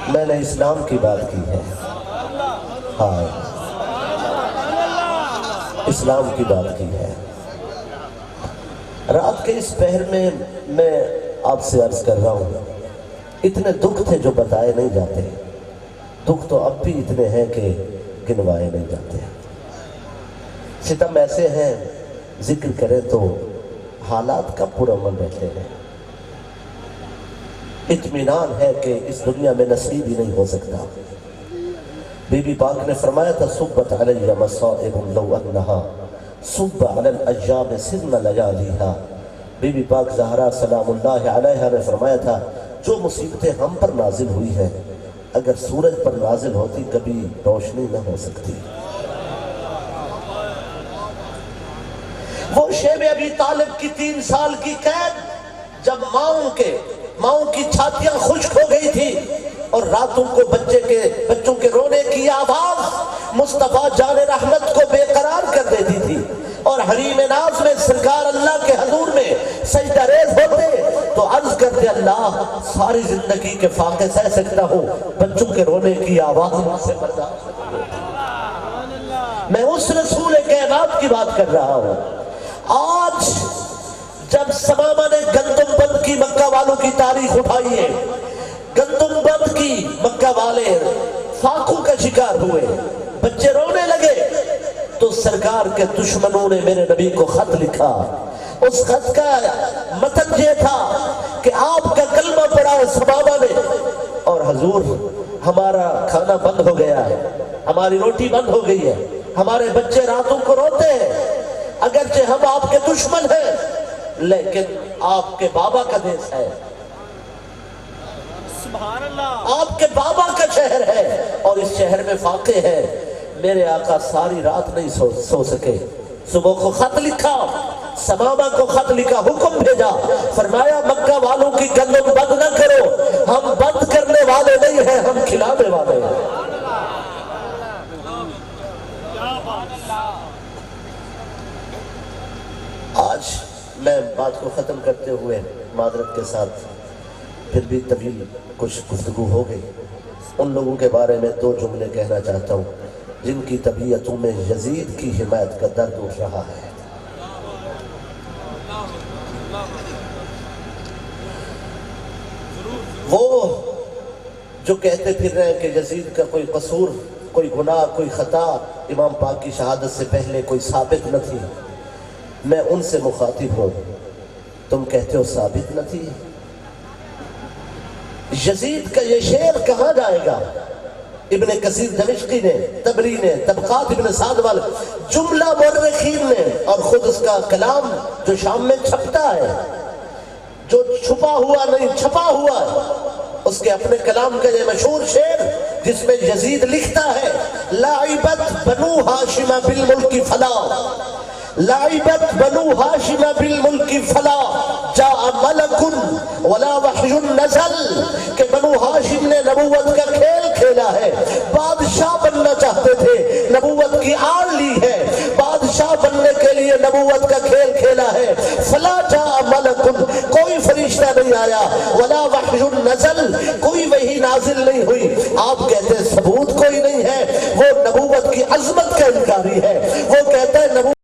[SPEAKER 1] میں نے اسلام کی بات کی ہے, ہاں اسلام کی بات کی ہے. رات کے اس پہر میں میں آپ سے عرض کر رہا ہوں, اتنے دکھ تھے جو بتائے نہیں جاتے. دکھ تو اب بھی اتنے ہیں کہ گنوائے نہیں جاتے. ستم ایسے ہیں ذکر کریں تو حالات کا پرامن رہتے ہیں. اطمینان ہے کہ اس دنیا میں نصیب ہی نہیں ہو سکتا. بی بی پاک نے فرمایا تھا صبت علی مصائب لو انہا صب علی الاجام سن لیالیہا. بی بی پاک زہرا سلام اللہ علیہا نے فرمایا تھا جو مصیبتیں ہم پر نازل ہوئی ہیں اگر سورج پر نازل ہوتی کبھی روشنی نہ ہو سکتی. وہ شیب ابی طالب کی 3 سال کی قید, جب ماؤں کی چھاتیاں خشک ہو گئی تھی اور راتوں کو بچوں کے رونے کی آواز مصطفیٰ جان رحمت کو بے قرار کر دیتی تھی, اور حریم ناز میں سرکار اللہ کے حضور میں سجدہ ریز ہوتے تو عرض کرتے اللہ ساری زندگی کے فاقے سہ سکتا ہوں, بچوں کے رونے کی آواز مجھ سے برداشت نہیں ہوتی. میں اس رسول کائنات کی بات کر رہا ہوں. آج جب سمامہ نے گندم بند کی مکہ والوں کی تاریخ اٹھائی ہے, گندم بند کی مکہ والے فاقوں کا شکار ہوئے, بچے رونے لگے, تو سرکار کے دشمنوں نے میرے نبی کو خط لکھا. اس خط کا متن یہ تھا کہ آپ کا کلمہ پڑھا ہے سمامہ نے, اور اور حضور ہمارا کھانا بند ہو گیا ہے، ہماری روٹی بند ہو گئی ہے، ہمارے بچے راتوں کو روتے ہیں، اگرچہ ہم آپ کے دشمن ہیں لیکن آپ کے بابا کا دیس ہے،
[SPEAKER 2] سبحان اللہ،
[SPEAKER 1] آپ کے بابا کا شہر ہے اور اس شہر میں فاقے ہے۔ میرے آقا ساری رات نہیں سو سکے، صبح کو خط لکھا، سمامہ کو خط لکھا، حکم بھیجا، فرمایا مکہ والوں کی گندم بند نہ کرو، ہم بند کرنے والے نہیں ہیں، ہم کھلانے والے ہیں۔ آج میں بات کو ختم کرتے ہوئے معذرت کے ساتھ پھر بھی طویل کچھ گفتگو ہو گئی، ان لوگوں کے بارے میں دو جملے کہنا چاہتا ہوں جن کی طبیعتوں میں یزید کی حمایت کا درد اٹھ رہا ہے۔ وہ جو کہتے پھر رہے ہیں کہ یزید کا کوئی قصور، کوئی گناہ، کوئی خطا امام پاک کی شہادت سے پہلے کوئی ثابت نہ تھی، میں ان سے مخاطب ہوں، تم کہتے ہو ثابت نہ تھی؟ یزید کا یہ شعر کہاں جائے گا؟ ابن کثیر دمشقی نے، تبری نے، طبقات ابن سعد والے، جملہ مورخین نے، اور خود اس کا کلام جو شام میں چھپتا ہے، جو چھپا ہوا نہیں چھپا ہوا ہے، اس کے اپنے کلام کا یہ مشہور شعر جس میں یزید لکھتا ہے لعبت بنو ہاشم بالملک فلا، لعبت بنو ہاشم بالملک فلا جاء ملک ولا وحی نزل، کہ بنو ہاشم نے نبوت کا کھیل کھیلا ہے، بادشاہ بننا چاہتے تھے، نبوت کی آڑ لی ہے، بادشاہ بننے کے لیے نبوت کا کھیل کھیلا ہے، فلا جاء ملک، کوئی فرشتہ نہیں آیا، ولا وحی نزل، کوئی وحی نازل نہیں ہوئی۔ آپ کہتے ہیں ثبوت کوئی نہیں ہے، وہ نبوت کی عظمت کا انکاری ہے، وہ کہتا ہے نبوت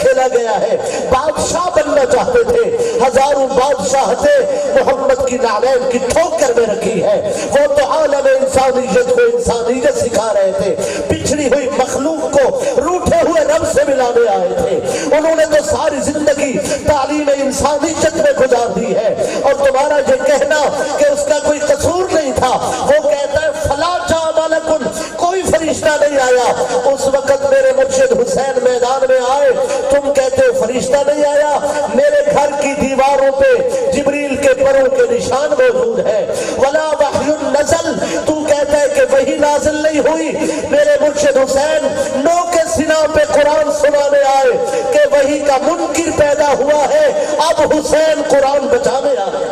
[SPEAKER 1] کھیلا گیا ہے، بادشاہ بننا چاہتے تھے، ہزاروں بادشاہ تھے، محمد کی نعلین کی ٹھوکر میں رکھی ہے، وہ تو عالم انسانیت کو انسانیت سکھا رہے تھے، بچھڑی ہوئی مخلوق کو روٹھے ہوئے رب سے ملانے آئے تھے، انہوں نے تو ساری زندگی تعلیم انسانیت میں گزار دی ہے، اور تمہارا یہ کہنا کہ اس کا کوئی قصور نہیں تھا، وہ کہتا ہے فلا جاء ملک، کوئی فرشتہ نہیں آیا، اس وقت میرے مرشد حسین میدان میں آئے، تم کہتے ہو فرشتہ نہیں آیا، میرے گھر کی دیواروں پہ جبریل کے پروں کے نشان موجود ہے، ولا وحی نزل، تو کہتا ہے کہ وحی نازل نہیں ہوئی، میرے مرشد حسین نو کے سنا پہ قرآن سنانے آئے کہ وحی کا منکر پیدا ہوا ہے، اب حسین قرآن بچانے آئے۔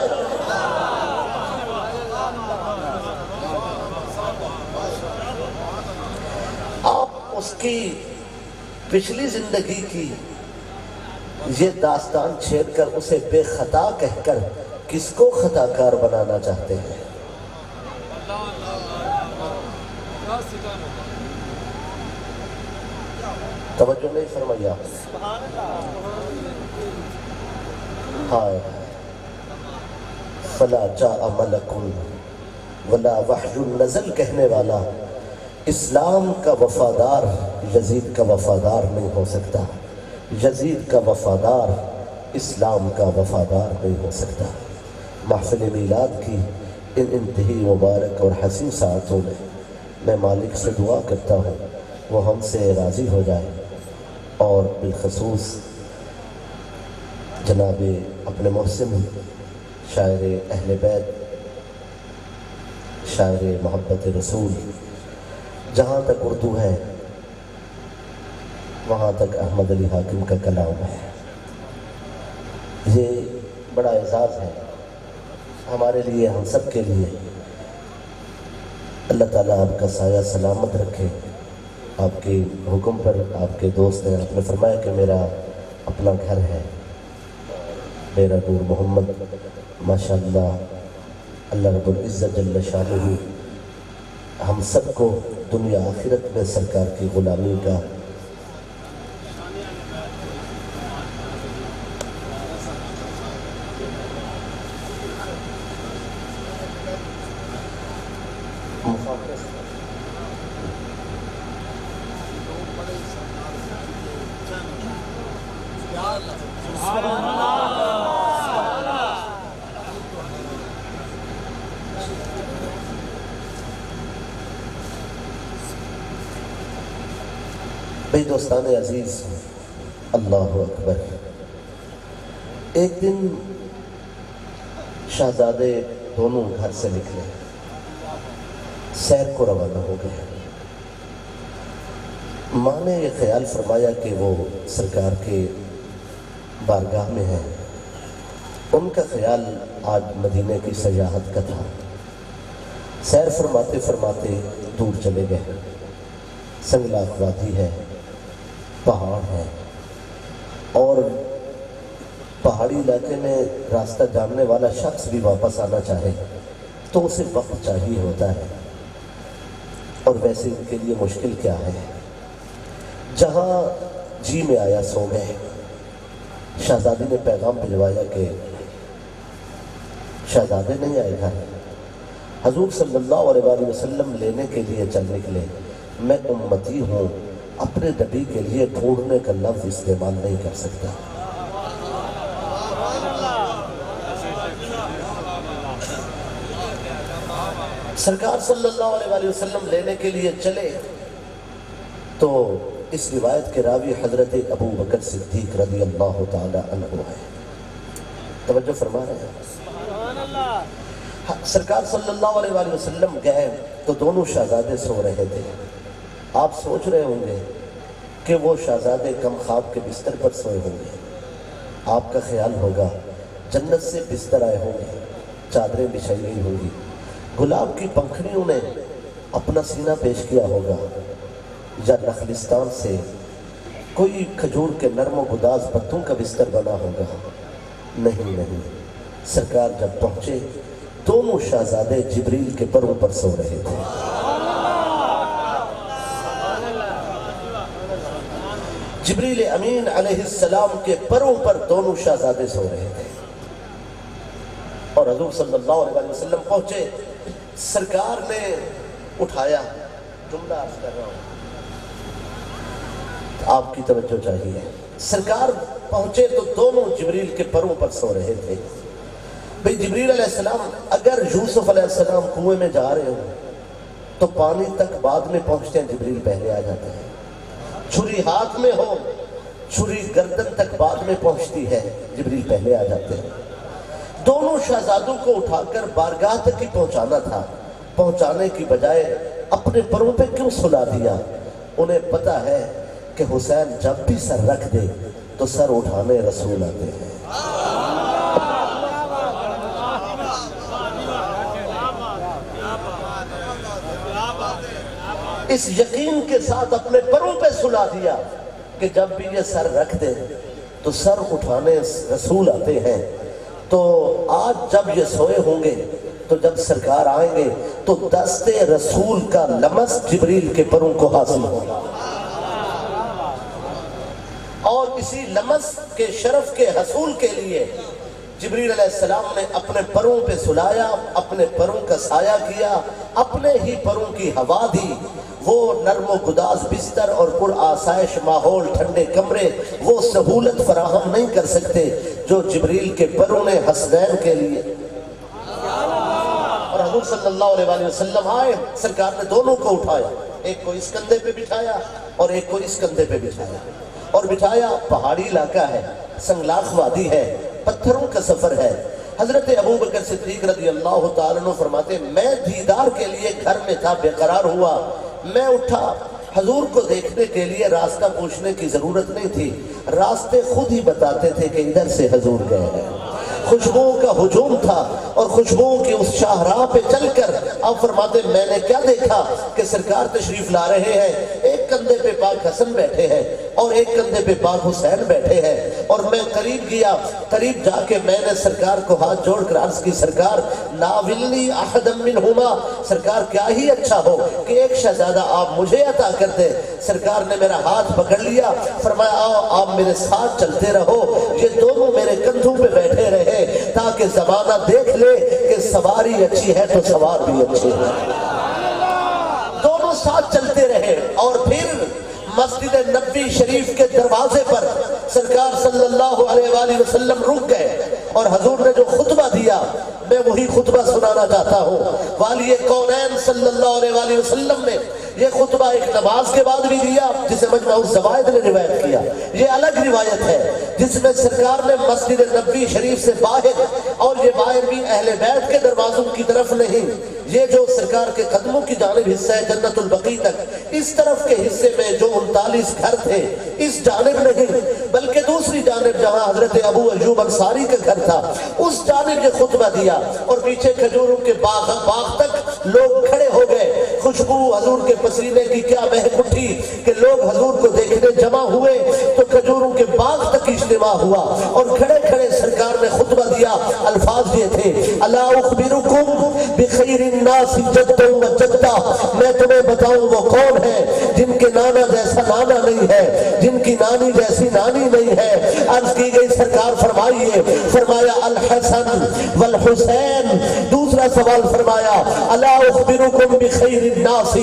[SPEAKER 1] آپ اس کی پچھلی زندگی کی یہ داستان چھیڑ کر اسے بے خطا کہہ کر کس کو خطا کار بنانا چاہتے ہیں؟ توجہ نہیں فرمایا؟ ہائے فلا جاء ملک ولا وحی نزل کہنے والا اسلام کا وفادار یزید کا وفادار نہیں ہو سکتا، یزید کا وفادار اسلام کا وفادار نہیں ہو سکتا۔ محفل میلاد کی ان انتہائی مبارک اور حسین ساعتوں میں مالک سے دعا کرتا ہوں وہ ہم سے راضی ہو جائے، اور بالخصوص جناب اپنے محسن شاعر اہل بیت، شاعر محبت رسول، جہاں تک اردو ہے وہاں تک احمد علی حاکم کا کلام ہے، یہ بڑا اعزاز ہے ہمارے لیے، ہم سب کے لیے۔ اللہ تعالیٰ آپ کا سایہ سلامت رکھے، آپ کے حکم پر آپ کے دوست ہیں، آپ نے فرمایا کہ میرا اپنا گھر ہے، میرا نور محمد، ماشاءاللہ اللہ رب العزت جل شانہ ہم سب کو دنیا آخرت میں سرکار کی غلامی کا بھئی دوستان عزیز، اللہ اکبر، ایک دن شہزادے دونوں گھر سے نکلے، سیر کو روانہ ہو گئے۔ ماں نے یہ خیال فرمایا کہ وہ سرکار کے بارگاہ میں ہیں، ان کا خیال آج مدینے کی سیاحت کا تھا۔ سیر فرماتے فرماتے دور چلے گئے، سنگلاخ وادی ہے، پہاڑ ہے، اور پہاڑی علاقے میں راستہ جاننے والا شخص بھی واپس آنا چاہے تو اسے وقت چاہیے ہوتا ہے، اور ویسے ان کے لیے مشکل کیا ہے، جہاں جی میں آیا سو گئے۔ شہزادی نے پیغام بھجوایا کہ شہزادے نہیں آئے گھر، حضور صلی اللہ علیہ وآلہ وسلم لینے کے لیے چل نکلے، میں امتی ہوں، اپنے نبی کے لیے ڈھونڈنے کا لفظ استعمال نہیں کر سکتا۔ سرکار صلی اللہ علیہ وآلہ وسلم لینے کے لیے چلے تو اس روایت کے راوی حضرت ابو بکر صدیق رضی اللہ تعالی عنہ ہے۔ توجہ فرما رہے ہیں؟ سرکار صلی اللہ علیہ وآلہ وسلم گئے تو دونوں شہزادے سو رہے تھے۔ آپ سوچ رہے ہوں گے کہ وہ شہزادے کم خواب کے بستر پر سوئے ہوں گے، آپ کا خیال ہوگا جنت سے بستر آئے ہوں گے، چادریں بچھائی گئی ہوں گی، گلاب کی پنکھڑیوں نے اپنا سینہ پیش کیا ہوگا، یا نخلستان سے کوئی کھجور کے نرم و گداز پتوں کا بستر بنا ہوگا۔ نہیں، سرکار جب پہنچے دونوں شہزادے جبریل کے پروں پر سو رہے تھے۔ جبریل امین علیہ السلام کے پروں پر دونوں شہزادے سو رہے تھے، اور حضور صلی اللہ علیہ وآلہ وسلم پہنچے، سرکار نے اٹھایا، جملہ عرض کر رہا ہوں، آپ کی توجہ چاہیے، سرکار پہنچے تو دونوں جبریل کے پروں پر سو رہے تھے۔ بھئی جبریل علیہ السلام اگر یوسف علیہ السلام کنویں میں جا رہے ہوں تو پانی تک بعد میں پہنچتے ہیں، جبریل پہلے آ جاتے ہیں۔ چھری ہاتھ میں ہو، چھری گردن تک بعد میں پہنچتی ہے، جبریل پہلے آ جاتے ہیں۔ دونوں شہزادوں کو اٹھا کر بارگاہ تک ہی پہنچانا تھا، پہنچانے کی بجائے اپنے پروں پہ کیوں سلا دیا؟ انہیں پتا ہے کہ حسین جب بھی سر رکھ دے تو سر اٹھانے رسول آتے ہیں۔ اس یقین کے ساتھ اپنے پروں پہ سلا دیا کہ جب بھی یہ سر رکھ دے تو سر اٹھانے رسول آتے ہیں۔ تو آج جب یہ سوئے ہوں گے تو جب سرکار آئیں گے تو دست رسول کا لمس جبریل کے پروں کو حاصل ہوگا، اور اسی لمس کے شرف کے حصول کے لیے جبریل علیہ السلام نے اپنے پروں پہ سلایا، اپنے پروں کا سایہ کیا، اپنے ہی پروں کی ہوا دی۔ وہ نرم و گداز بستر اور پر آسائش ماحول، ٹھنڈے کمرے وہ سہولت فراہم نہیں کر سکتے جو جبریل کے پروں نے حسنین کے لیے۔ اور حضور صلی اللہ علیہ وآلہ وسلم آئے، سرکار نے دونوں کو اٹھایا، ایک کو اس کندھے پہ بٹھایا اور ایک کو اس کندھے پہ بٹھایا، اور بٹھایا۔ پہاڑی علاقہ ہے، سنگلاخ وادی ہے، پتھروں کا سفر ہے۔ حضرت ابو بکر صدیق رضی اللہ تعالیٰ عنہ فرماتے ہیں میں دیدار کے لیے گھر میں تھا، بے قرار ہوا، میں اٹھا، حضور کو دیکھنے کے لیے راستہ پوچھنے کی ضرورت نہیں تھی، راستے خود ہی بتاتے تھے کہ ادھر سے حضور گئے ہیں۔ خوشبوؤں کا ہجوم تھا، اور خوشبوؤں کی اس شاہراہ پہ چل کر آپ فرماتے میں نے کیا دیکھا کہ سرکار تشریف لا رہے ہیں، ایک کندھے پہ پاک حسن بیٹھے ہیں اور ایک کندھے پہ پاک حسین بیٹھے ہیں، اور میں قریب گیا، قریب جا کے میں نے سرکار کو ہاتھ جوڑ کر عرض کی سرکار ناولنی احد منہما، سرکار کیا ہی اچھا ہو کہ ایک شہزادہ آپ مجھے عطا کر دے۔ سرکار نے میرا ہاتھ پکڑ لیا، فرمایا آؤ آپ میرے ساتھ چلتے رہو، یہ دونوں میرے کندھوں پہ بیٹھے رہے تاکہ زمانہ دیکھ لے کہ سواری اچھی ہے تو سوار بھی اچھی ہے۔ دونوں ساتھ چلتے رہے، اور پھر مسجد نبوی شریف کے دروازے پر سرکار صلی اللہ علیہ وآلہ وسلم رک گئے، اور حضور نے جو خطبہ دیا میں وہی خطبہ سنانا چاہتا ہوں۔ والی کونین صلی اللہ علیہ وآلہ وسلم نے یہ خطبہ ایک نماز کے بعد بھی دیا جسے مجمع الزوائد نے روایت کیا. یہ الگ روایت ہے جس میں سرکار نے مسجد نبوی شریف سے باہر، اور یہ باہر بھی اہل بیت کے دروازوں کی طرف نہیں، یہ جو سرکار کے قدموں کی جانب حصہ ہے جنت البقیع تک، اس طرف کے حصے میں جو 39 گھر تھے اس جانب نہیں بلکہ دوسری جانب جہاں حضرت ابو ایوب انصاری کا گھر تھا اس جانب یہ خطبہ دیا. اور پیچھے کھجوروں کے باغ تک لوگ کھڑے ہو گئے. خوشبو حضور کے پسینے کی کیا مہک اٹھی کہ لوگ حضور کو دیکھنے جمع ہوئے تو کھجوروں کے باغ تک اجتماع ہوا اور کھڑے کھڑے سرکار نے خطبہ دیا. الفاظ یہ تھے: الا اخبرکم بخیر الناس جد و جدہ، میں تمہیں بتاؤں وہ کون ہے جن کے نانا جیسا نانا نہیں ہے، جن کی نانی جیسی نانی نہیں ہے. عرض کی گئی سرکار فرمائیے، فرمایا الحسن والحسین. دوسرا سوال فرمایا الا اخبرکم بخیر الناس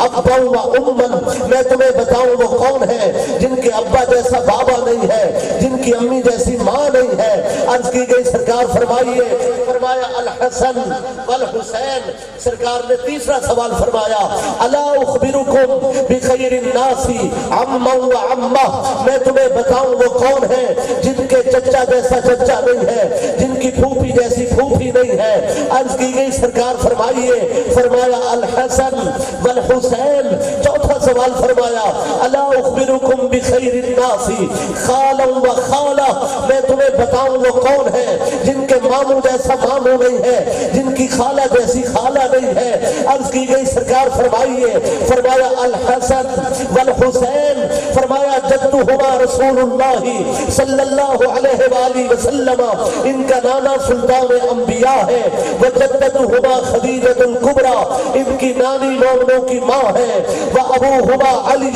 [SPEAKER 1] ابا و اما، میں تمہیں بتاؤں وہ کون ہے جن کے ابا جیسا بابا نہیں ہے، جن کی امی جیسی ماں نہیں ہے. عرض کی گئی سرکار فرمائیے، فرمایا الحسن والحسین. سرکار نے تیسرا سوال فرمایا الا اخبرکم بخیر الناس عما و عمہ، میں تمہیں بتاؤں وہ کون ہے جن کے چچا جیسا چچا نہیں ہے، جن کی پھوپھی جیسی پھوپھی نہیں ہے. عرض کی گئی سرکار فرمائیے، فرمایا الحسن والحسین. چوتھا سوال فرمایا الا اخبرکم بخیر الناس خالا و خالہ، میں تمہیں بتاؤں وہ کون ہے جن کے ماموں جیسا ماموں نہیں ہے، جن کی خالہ جیسی خالہ نہیں ہے. عرض کی گئی سرکار فرمائیے، فرمایا الحسن والحسین. فرمایا جدہما رسول اللہ صلی اللہ علیہ وآلہ وسلم، ان کا نانا سلطان انبیاء ہے. وجدتہما خدیجۃ الکبریٰ، ان کی نانی مومنوں کی ماں ہے. وابوہما علی،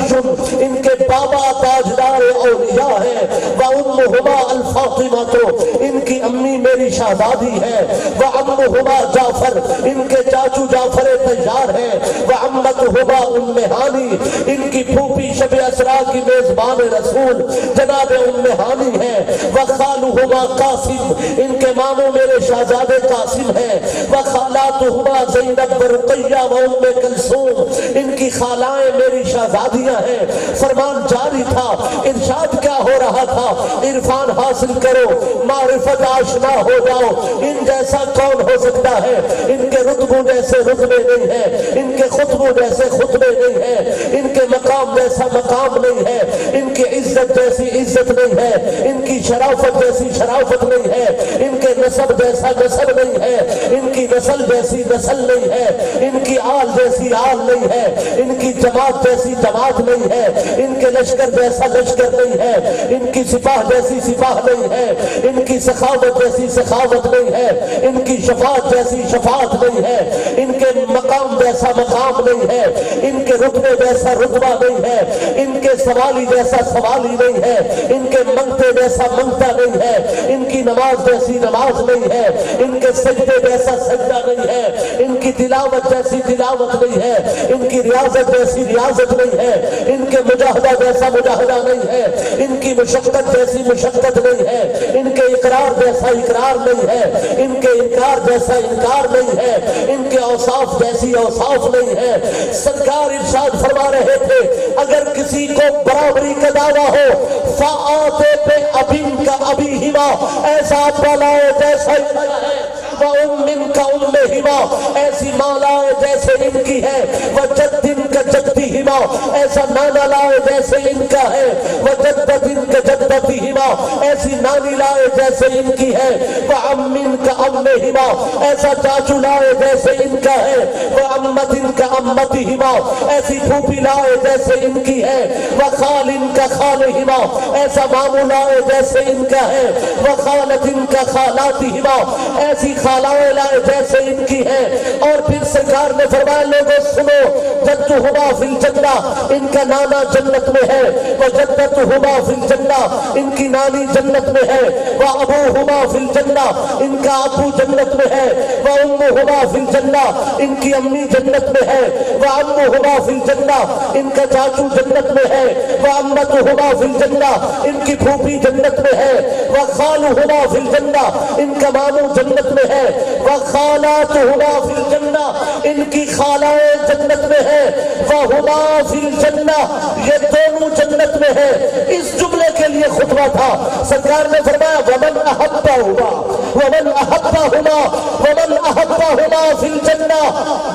[SPEAKER 1] ان کے بابا تاجدار اولیاء ہے. وامہما الفاطمۃ، ان کی امی میری شہزادی ہے. وعمہما جعفر، ان کے چاچو جعفر طیار ہے. وعمتہما ام ہانی، ان کی پھوپھی شب اسراء کی میزبان رسول جناب ام ہانی ہے. وخالہما قاسم، ان کے ماموں میرے شہزادے قاسم ہے. وخالاتہما زینب رقیہ و ام کلثوم، ان کی خالائیں میری شہزادیاں ہیں. فرمان جاری تھا، ارشاد کیا ہو رہا تھا؟ عرفان حاصل کرو، معرفت آشنا ہو جاؤ. ان جیسا کون ہو سکتا ہے؟ ان کے رتبوں جیسے رتبے نہیں ہیں، ان کے خطبوں جیسے خطبے نہیں ہیں، ان کے مقام جیسا مقام نہیں ہے، ان کی عزت جیسی عزت نہیں ہے، ان کی شرافت جیسی شرافت نہیں ہے، ان کے نسب جیسا نسب نہیں ہے، ان کی نسل جیسی نسل نہیں ہے، ان کی آل جیسی آل نہیں ہے، ان کی جماعت جیسی جماعت نہیں ہے، ان کے لشکر جیسا لشکر نہیں ہے، ان کی سپاہ جیسی سپاہ نہیں ہے، ان کی سخاوت جیسی سخاوت نہیں ہے، ان کی شفاعت جیسی شفاعت نہیں ہے، ان کے مقام جیسا مقام نہیں ہے، ان کے رتبے جیسا رتبہ نہیں ہے، ان کے سوالی جیسا سوالی نہیں ہے، ان کے منگتے جیسا منگتا نہیں ہے، ان کی نماز جیسی نماز نہیں ہے، ان کے سجدے جیسا سجدہ نہیں ہے، ان کی تلاوت جیسی تلاوت نہیں ہے، ان کی ریاضت جیسی ریاضت نہیں ہے، ان کے مجاہدہ جیسا مجاہدہ نہیں ہے، ان کی مشقت جیسی مشقت نہیں ہے، ان کے اقرار جیسا اقرار نہیں ہے، ان کے انکار جیسا انکار نہیں ہے، ان کے اوصاف جیسی اوصاف نہیں ہے. سرکار ارشاد فرما رہے تھے اگر کسی کو برابری کا دعویٰ ہو فآتے پہ ابن کا ابی ہما، ایسا ابا لائے جیسا ہے، وَأُمِّن کا اُمِّہِمَا، ایسی ماں لائے جیسے ان کی ہے، وَجَدِّن کا جَدِّہِمَا، ایسا نانا لائے جیسے ان کا ہے، وَجَدَّدِن کا جَدَّتِہِمَا، ایسی نانی لائے جیسے ان کی ہے، وَعَمِّن کا عَمِّہِمَا، ایسا چاچو لائے جیسے ان کا ہے، وَعَمَّتِن کا عَمَّتِہِمَا، ایسی پھوپھی لائے جیسے ان کی ہے، وَخَالِن کا خالہِمَا، ایسا مامو لائے جیسے ان کا ہے، وَخَالَتِن کا خالاتِہِمَا، ایسی خالائیں لائے جیسے ان کی ہے. اور پھر سرکار نے فرمایا لوگوں سنو، جدہما فی الجنہ، ان کا نانا جنت میں ہے، وجدتہما فی الجنہ، ان کی نانی جنت میں ہے، وَأَبُوهُمَا فِي الْجَنَّةِ ان کا ابو جنت میں ہے، وَأُمُّهُمَا فِي الْجَنَّةِ ان کی امی جنت میں ہے، وَعَمُّهُمَا فِي الْجَنَّةِ ان کا چاچو جنت میں ہے، وَعَمَّتُهُمَا فِي الْجَنَّةِ ان کی پھوپھی جنت میں ہے، وَخَالُهُمَا فِي الْجَنَّةِ ان کا ماموں جنت میں ہے، وَخَالَاتُهُمَا فِي الْجَنَّةِ ان کی خالائیں جنت میں ہے، وَهُمَا فِي الْجَنَّةِ یہ دونوں جنت میں ہے۔ اس جملے کے لیے خطبہ تھا، سرکار نے فرمایا وَمَنْ أَحَبَّهُمَا وَمَنْ أَحَبَّهُمَا وَمَنْ أَحَبَّهُمَا فِي الْجَنَّةِ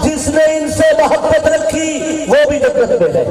[SPEAKER 1] جس نے ان سے محبت رکھی وہ بھی جنت میں ہے۔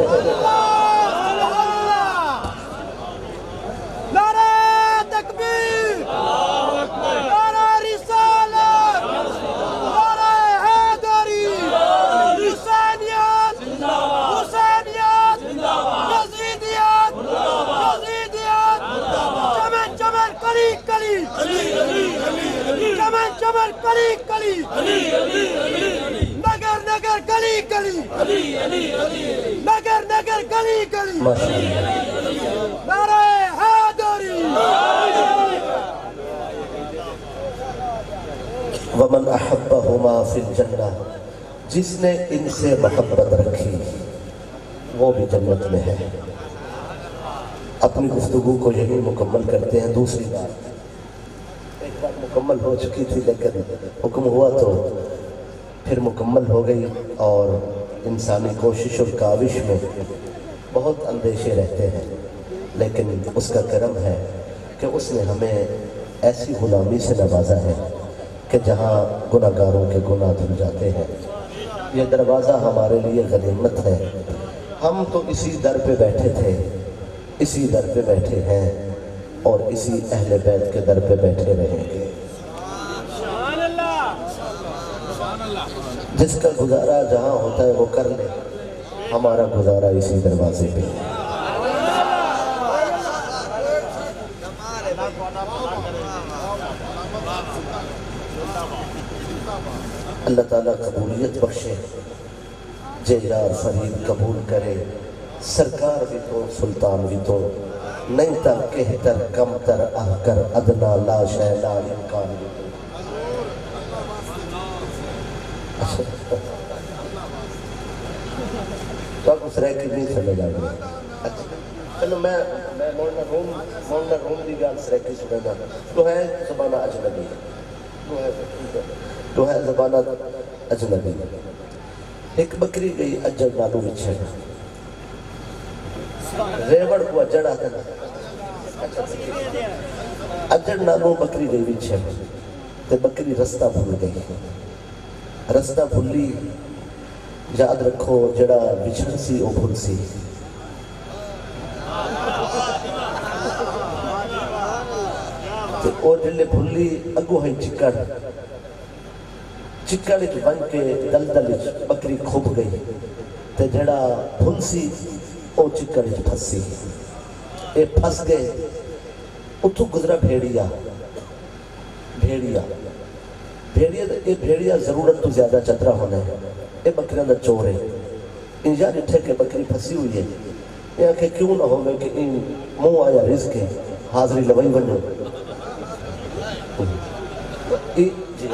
[SPEAKER 1] وَمَنْ أَحَبَّهُمَا فِي الْجَنَّةِ جس نے ان سے محبت رکھی وہ بھی جنت میں ہے۔ اپنی گفتگو کو یہی مکمل کرتے ہیں۔ دوسری بات ایک بات مکمل ہو چکی تھی لیکن حکم ہوا تو پھر مکمل ہو گئی، اور انسانی کوشش اور کاوش میں بہت اندیشے رہتے ہیں، لیکن اس کا کرم ہے کہ اس نے ہمیں ایسی غلامی سے نوازا ہے کہ جہاں گناہگاروں کے گناہ دھل جاتے ہیں۔ یہ دروازہ ہمارے لیے غنیمت ہے۔ ہم تو اسی در پہ بیٹھے تھے، اسی در پہ بیٹھے ہیں، اور اسی اہل بیت کے در پہ بیٹھے رہیں گے۔ جس کا گزارا جہاں ہوتا ہے وہ کر لے، ہمارا گزارا اسی دروازے پہ ہے۔ اللہ تعالیٰ قبولیت بخشے، جے یار فرید قبول کرے، سرکار بھی تو سلطان بھی تو، نہیں تر کہتر کم تر احکر ادنا لا شے لا امکان بھی تو۔ تو آپ اس رہ کے نہیں چلے جائیں گے۔ چلو میں مولانا روم دی گال سرے کی سننا تو ہے زبانہ اجنبی، تو ہے زبانہ اجنبی۔ ایک بکری گئی اجڑ نالو وچھے، ریوڑ کو اجڑ آتا نا، اجڑ نالو بکری گئی وچھے، تے بکری رستہ بھول گئی۔ رستہ بھولی، یاد رکھو جڑا وچھڑ سی او بھول سی۔ تے او جلے بھولی اگو ہیں چکڑ، چکڑ اچ بن کے دلدل اچ بکری کھوپ گئی، تے جڑا بھول سی او چکڑ اچ پھس سی۔ اے پھس گئے، اتھو گزرا بھیڑیا، بھیڑیا اے بھیڑیا ضرورت تو زیادہ چترا ہونا ہے، اے بکریاں دا چور ہے۔ ان جا ڈٹھے کہ بکری پھسی ہوئی ہے، یہ آنکھیں کیوں نہ ہوگا کہ ان منہ آیا رزق ہے، حاضری لوائی بنو۔ جی جی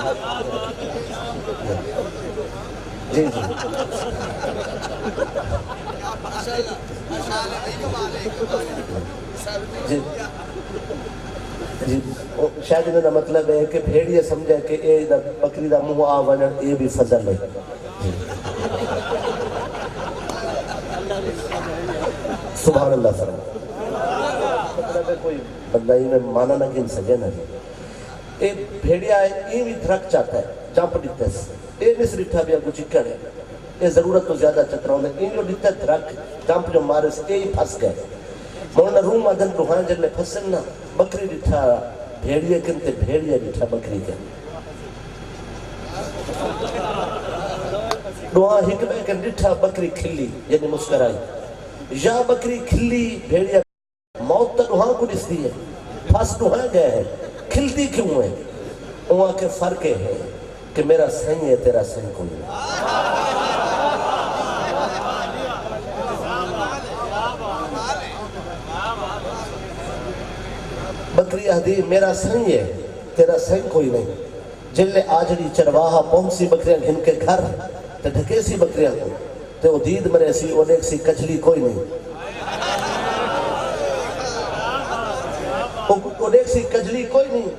[SPEAKER 1] جی جی شاید انہوں نے مطلب ہے کہ بھیڑیے سمجھے کہ اے بکری دا منہ آ ونن اے بھی فضل ہے۔ سبحان اللہ فرمائے، مطلب ہے کوئی بندہ ہی میں مانا نہ گن سکے نا۔ اے بھیڑیا ہے، اے بھی دھرک چاہتا ہے، جامپ ڈیتا ہے، اے نس ڈیٹھا بھی اگو چکڑ ہے، اے ضرورت تو زیادہ چترا ہونے، اے جو ڈیتا ہے دھرک، جامپ جو مارے سے اے ہی پھس گئے۔ مولانا روم آدھن روحان جلے پھسن نا، بکری ڈیٹھا بھیڑیے کنتے بھیڑیے ڈیٹھا بکری کن۔ روحان حکمہ کن ڈیٹھا بکری کھلی، یعنی مسکرائی، یا بکری کھلی بھیڑیا موت تا روحان کو ڈستی ہے، پھس روحان گئے ہیں، کھلتی کیوں ہے؟ وہاں کے فرق ہے کہ میرا سنگ ہے تیرا سنگ کوئی ہے۔ بکری آدھی میرا سائیں ہے تیرا سائیں کوئی نہیں. جلے آجڑی چرواہا پہنچ بکریاں گھن کے گھر تے ڈھکے سی بکریاں کو تے وہ دید مرے سی وہ دیکھ سی کچھلی کوئی نہیں. وہ دیکھ سی کجلی کوئی نہیں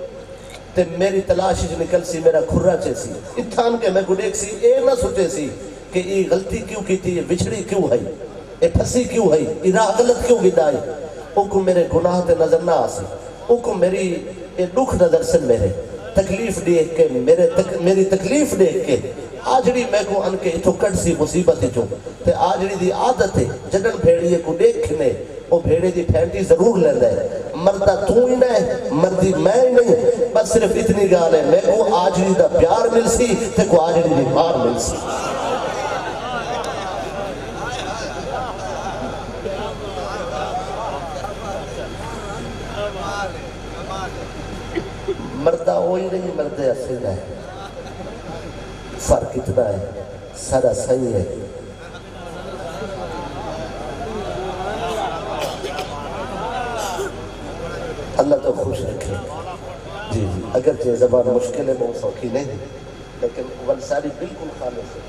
[SPEAKER 1] تے میری تلاش نکل سی میرا کھرا چے سی اتھان کے میں کو دیکھ سی اے نہ سوچے سی کہ یہ غلطی کیوں کی تھی، یہ بچھڑی کیوں ہے، یہ پھسی کیوں ہے، یہ راہ غلط کیوں گدائی. او کو میرے گناہ تے نظر نہ آسی، او کو میری یہ دکھ نظر سے میرے تکلیف دیکھ کے میری تکلیف دیکھ کے آجڑی میں کو ان کے اتھو کٹ سی مصیبت جو تے آجڑی دی عادت ہے جدن بھیڑیے کو دیکھنے وہ بھیڑے دی پھینٹی ضرور لیندہ ہے. مردہ تو ہی نہیں مردی میں ہی نہیں، بس صرف اتنی گال ہے میں کو آجڑی دا پیار مل سی تے کو آجڑی دی مار مل سی. مردہ وہی نہیں مردہ اصل ہے، فرق اتنا ہے سارا صحیح ہے. اللہ تو خوش رکھے. جی اگرچہ زبان مشکل ہے بہت سوکھی نہیں لیکن ول ساری بالکل خالص ہے.